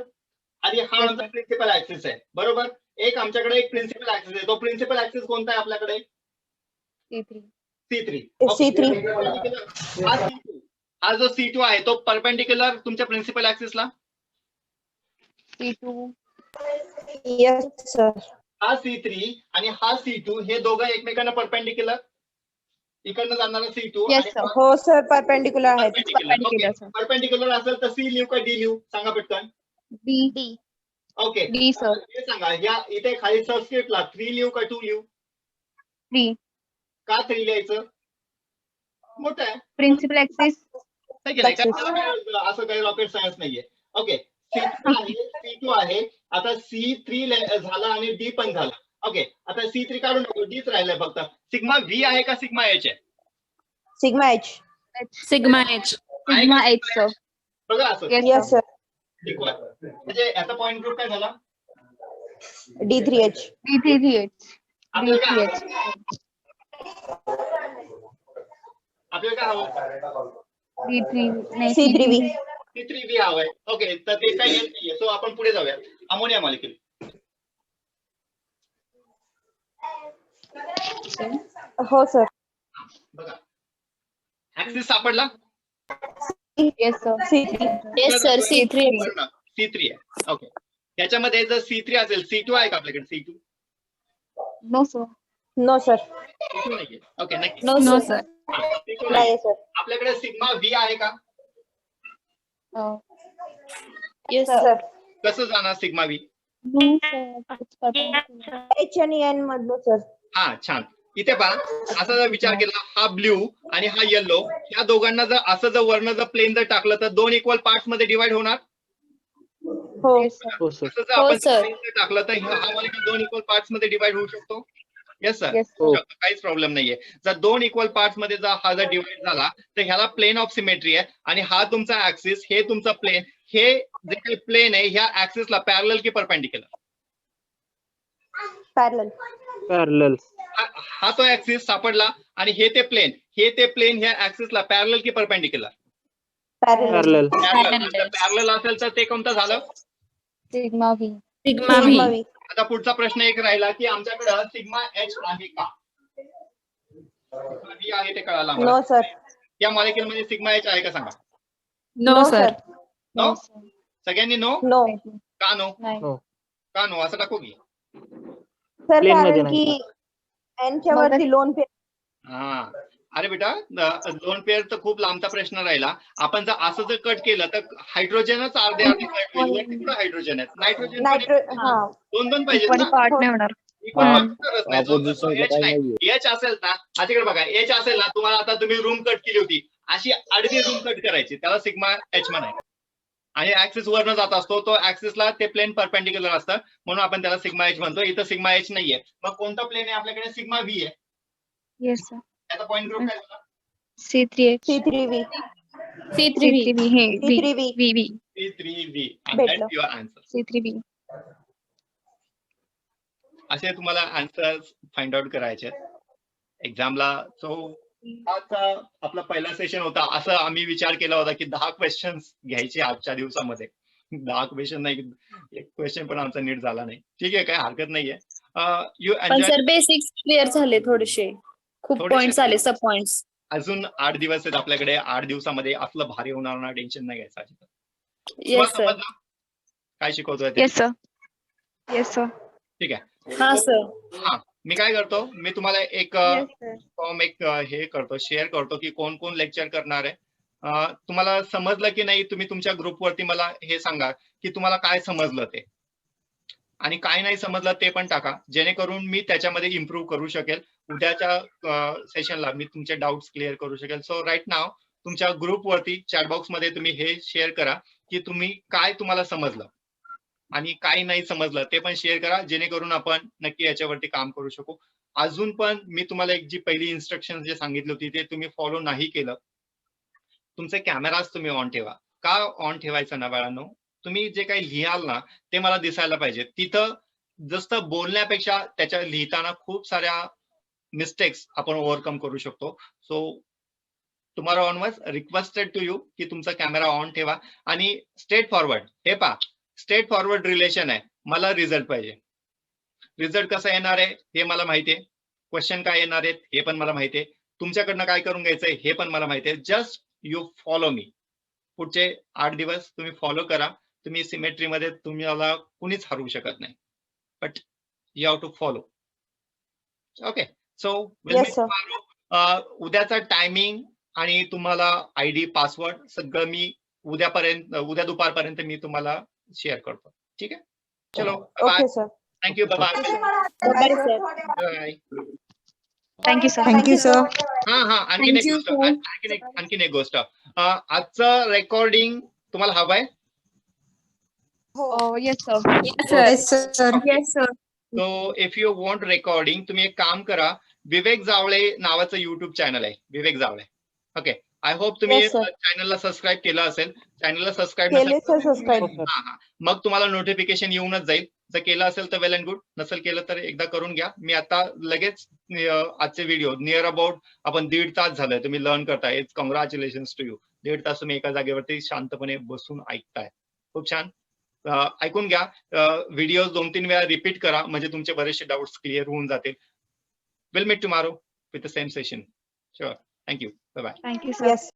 आणि हा Yes, आमचा sir. प्रिन्सिपल ऍक्सिस आहे, बरोबर. एक आमच्याकडे एक प्रिन्सिपल ऍक्सिस आहे. तो प्रिन्सिपल ऍक्सिस कोणता आहे आपल्याकडे? C3. C3. C3. हा C2. हा जो C2 आहे तो परपेंडिक्युलर तुमच्या प्रिन्सिपल ऍक्सिसला? C2. Yes sir. हा C3 आणि हा C2 हे दोघं एकमेकांना परपेंडिक्युलर? इकडनं जाणारा C2 Yes, sir. हो सर परपेंडिक्युलर आहेत. Perpendicular, sir. परपेंडिक्युलर असेल तर C लिहू का D लिहू? सांगा पटकन. D. Okay, D sir. हे सांगा, या इथे खाली सबस्क्रिप्टला 3 लिहू का 2 लिहू? 3. का 3 लिहायचं? मोठं आहे, प्रिन्सिपल ऍक्सिस. है की नाही? कारण असं काही रॉकेट सायन्स नाहीये. ओके, C3 आहे, C2 आहे. आता C3 झाला आणि D पण झाला. ओके, आता C3 काढून नको, Dच राहिलंय फक्त. सिग्मा V आहे का सिग्मा H आहे? Sigma H. Sigma H. Sigma H sir. बघा असं. Yes sir. ठीक आहे. म्हणजे याचा पॉईंट ग्रुप काय झाला? D3H. D3H. आपल्याला काय D3H. हवं? आपल्याला काय हवं? D3. नाही C3V. C3V हवंय. ओके, तर ते काही येत नाहीये. सो आपण पुढे जाऊया. Ammonia molecule. हो सर. बघा, ऍक्सिस सापडला? Yes sir. C3. Yes, sir. C3. C3 आहे. ओके, त्याच्यामध्ये जर C3 असेल, C2 आहे का आपल्याकडे? C2 no sir. No sir. नाहीये. ओके, नक्की नो सर. नाही सर. आपल्याकडे सिग्मा व्ही आहे का? Yes sir. कसं जाणार sigma V? No sir. It's perpendicular. H आणि N मधलं सर. हा, छान. इथे पहा, असा जर विचार केला, हा ब्ल्यू आणि हा येल्लो, या दोघांना जर असं जर वर्ण जर प्लेन जर टाकलं तर 2 इक्वल पार्ट्स मध्ये डिवाइड होणार. हो. Yes, sir. हो सर. असं जर हो, आपण sir. plane जर टाकलं तर हा मॉलिक्यूल 2 इक्वल पार्ट्स मध्ये डिवाइड होऊ शकतो. Yes sir. Yes, हो. काहीच प्रॉब्लेम नाहीये. जर 2 इक्वल पार्ट्स मध्ये जर हा जर डिवाइड झाला तर ह्याला प्लेन ऑफ सिमेट्री आहे आणि हा तुमचा ऍक्सिस, हे तुमचा प्लेन, हे जे काही प्लेन आहे ह्या ऍक्सिसला पॅरलल की परपेंडिक्युलर? पॅरलल. पॅरलल. हा तो ऍक्सिस सापडला आणि हे ते प्लेन ह्या ऍक्सिसला पॅरलल की परपेंडिक्युलर? पॅरलल. पॅरलल. पॅरलल असेल तर ते कोणतं झालं? Sigma V. Sigma sigma V. V. आता पुढचा प्रश्न एक राहिला की आमच्याकडे सिग्मा एच आहे का? V आहे ते कळालं आम्हाला. No sir. या मॉलिक्यूल मध्ये सिग्मा एच आहे का सांगा? No sir. No? No, sir. सगळ्यांनी नो? नो. का नो? नाही. हो. का नो असं टाकू की? सर Plane मध्ये कारण नाही. की N च्या वरती लोन पे. हा, अरे बेटा, दोन पेअर तर खूप लांबचा प्रश्न राहिला. आपण जर असं जर कट केलं तर हायड्रोजनच अर्धे कट होईल. वरती कुठं हायड्रोजन आहेत? Nitrogen nitro. हा. दोन पाहिजेत Equally ना? part नाही होणार. Equal हा. part तरच नाही. जो Opposition H काही नाही. नाहीये. H असेल ना, आता इकडे बघा, H असेल ना, तुम्हाला आता तुम्ही रूम कट केली होती, अशी आडवी रूम कट करायची, त्याला सिग्मा एच म्हणायचं. आणि ऍक्सिस वरनं जात असतो, तो ऍक्सिसला ते प्लेन परपेंडिक्युलर असतं, म्हणून आपण त्याला सिग्मा एच म्हणतो. इथं सिग्मा एच नाहीये. मग कोणता प्लेन आहे आपल्याकडे? सिग्मा व्ही आहे. Yes, sir. त्याचा पॉईंट ग्रुप काय झाला? C3H. C3V. C3V. C3V. हे V. C3V. VV. C3V. भेटलं. That's your answer. C3V. असे तुम्हाला आन्सर्स फाइंड आउट करायचे एक्झामला. सो आजचा आपला पहिला सेशन होता. असं आम्ही विचार केला होता की 10 क्वेश्चन्स घ्यायचे आजच्या दिवसामध्ये. 10 क्वेश्चन नाही, एक क्वेश्चन पण आमचा नीट झाला नाही. ठीक आहे, काय हरकत नाहीये. यू पण एन्जॉय. सर बेसिक्स क्लिअर झाले थोडेसे. खूप थोडेसे पॉइंट्स आले, सब पॉइंट्स. अजून 8 दिवस आहेत आपल्याकडे. 8 दिवसामध्ये असलं भारी होणार ना, टेन्शन नाही घ्यायचं अजिबात. Yes sir. समजलं काय शिकवतोय ते? Yes, sir. Yes, sir. ठीक आहे. हा सर. हा, मी काय करतो, मी तुम्हाला एक Yes, sir. फॉर्म हे करतो, शेअर करतो की कोण कोण लेक्चर करणार आहे. तुम्हाला समजलं की नाही, तुम्ही तुमच्या ग्रुपवरती मला हे सांगा की तुम्हाला काय समजलं ते, आणि काय नाही समजलं ते पण टाका, जेणेकरून मी त्याच्यामध्ये इम्प्रूव्ह करू शकेल. उद्याच्या सेशनला मी तुमचे डाऊट्स क्लिअर करू शकेल. सो राईट नाव तुमच्या ग्रुपवरती चॅटबॉक्स मध्ये तुम्ही हे शेअर करा की काय तुम्हाला समजलं आणि काय नाही समजलं ते पण शेअर करा, जेणेकरून आपण नक्की याच्यावरती काम करू शकू. अजून पण मी तुम्हाला एक जी पहिली इन्स्ट्रक्शन जे सांगितली होती ते तुम्ही फॉलो नाही केलं. तुमचे कॅमेराज तुम्ही ऑन ठेवा. का ऑन ठेवायचं ना बाळांनो? तुम्ही जे काही लिहाल ना ते मला दिसायला पाहिजे. तिथं जसं बोलण्यापेक्षा त्याच्या लिहिताना खूप साऱ्या मिस्टेक्स आपण ओव्हरकम करू शकतो. So tomorrow onwards requested to you की तुमचा कॅमेरा ऑन ठेवा आणि स्ट्रेट फॉरवर्ड. हे पहा, स्ट्रेट फॉरवर्ड रिलेशन आहे. मला रिझल्ट पाहिजे. रिझल्ट कसा येणार आहे हे मला माहिती आहे. क्वेश्चन काय येणार आहेत हे पण मला माहिती आहे. तुमच्याकडनं काय करून घ्यायचंय हे पण मला माहिती आहे. Just you follow me. पुढचे 8 दिवस तुम्ही फॉलो करा. तुम्ही सिमेट्रीमध्ये तुम्हाला कुणीच हरवू शकत नाही. But you have to follow. Okay, so Yes, sir. उद्याचा टायमिंग आणि तुम्हाला आयडी पासवर्ड सगळं मी उद्या दुपारपर्यंत मी तुम्हाला शेअर करतो. ठीक आहे, चलो bye. Okay sir. Thank you, bye bye. Bye sir. Bye. Thank you, sir. Thank you sir. हा, आणखीन एक गोष्ट, आणखीन एक गोष्ट. आजचं रेकॉर्डिंग तुम्हाला हवंय? Oh, yes, sir. Yes, sir. Yes, sir. So if you want recording, तुम्ही एक काम करा. विवेक जावळे नावाचं युट्यूब चॅनल आहे, विवेक जावळे. ओके, आय होप तुम्ही Yes, sir. चॅनलला सबस्क्राईब केलं असेल. चॅनलला सबस्क्राईब केले सर सबस्क्राईब. मग तुम्हाला नोटिफिकेशन येऊनच जाईल. जर केलं असेल तर वेल अँड गुड, नसेल केलं तर एकदा करून घ्या. मी आता लगेच आजचे व्हिडिओ नियर अबाउट आपण 1.5 तास झालंय तुम्ही लर्न करताय. Congratulations to you. 1.5 तास तुम्ही एका जागेवरती शांतपणे बसून ऐकताय. खूप छान. ऐकून घ्या. व्हिडिओ 2-3 वेळा रिपीट करा, म्हणजे तुमचे बरेचसे डाऊट्स क्लिअर होऊन जातील. Will meet tomorrow with the same session. Sure. Thank you. Bye bye. Thank you, sir. Yes.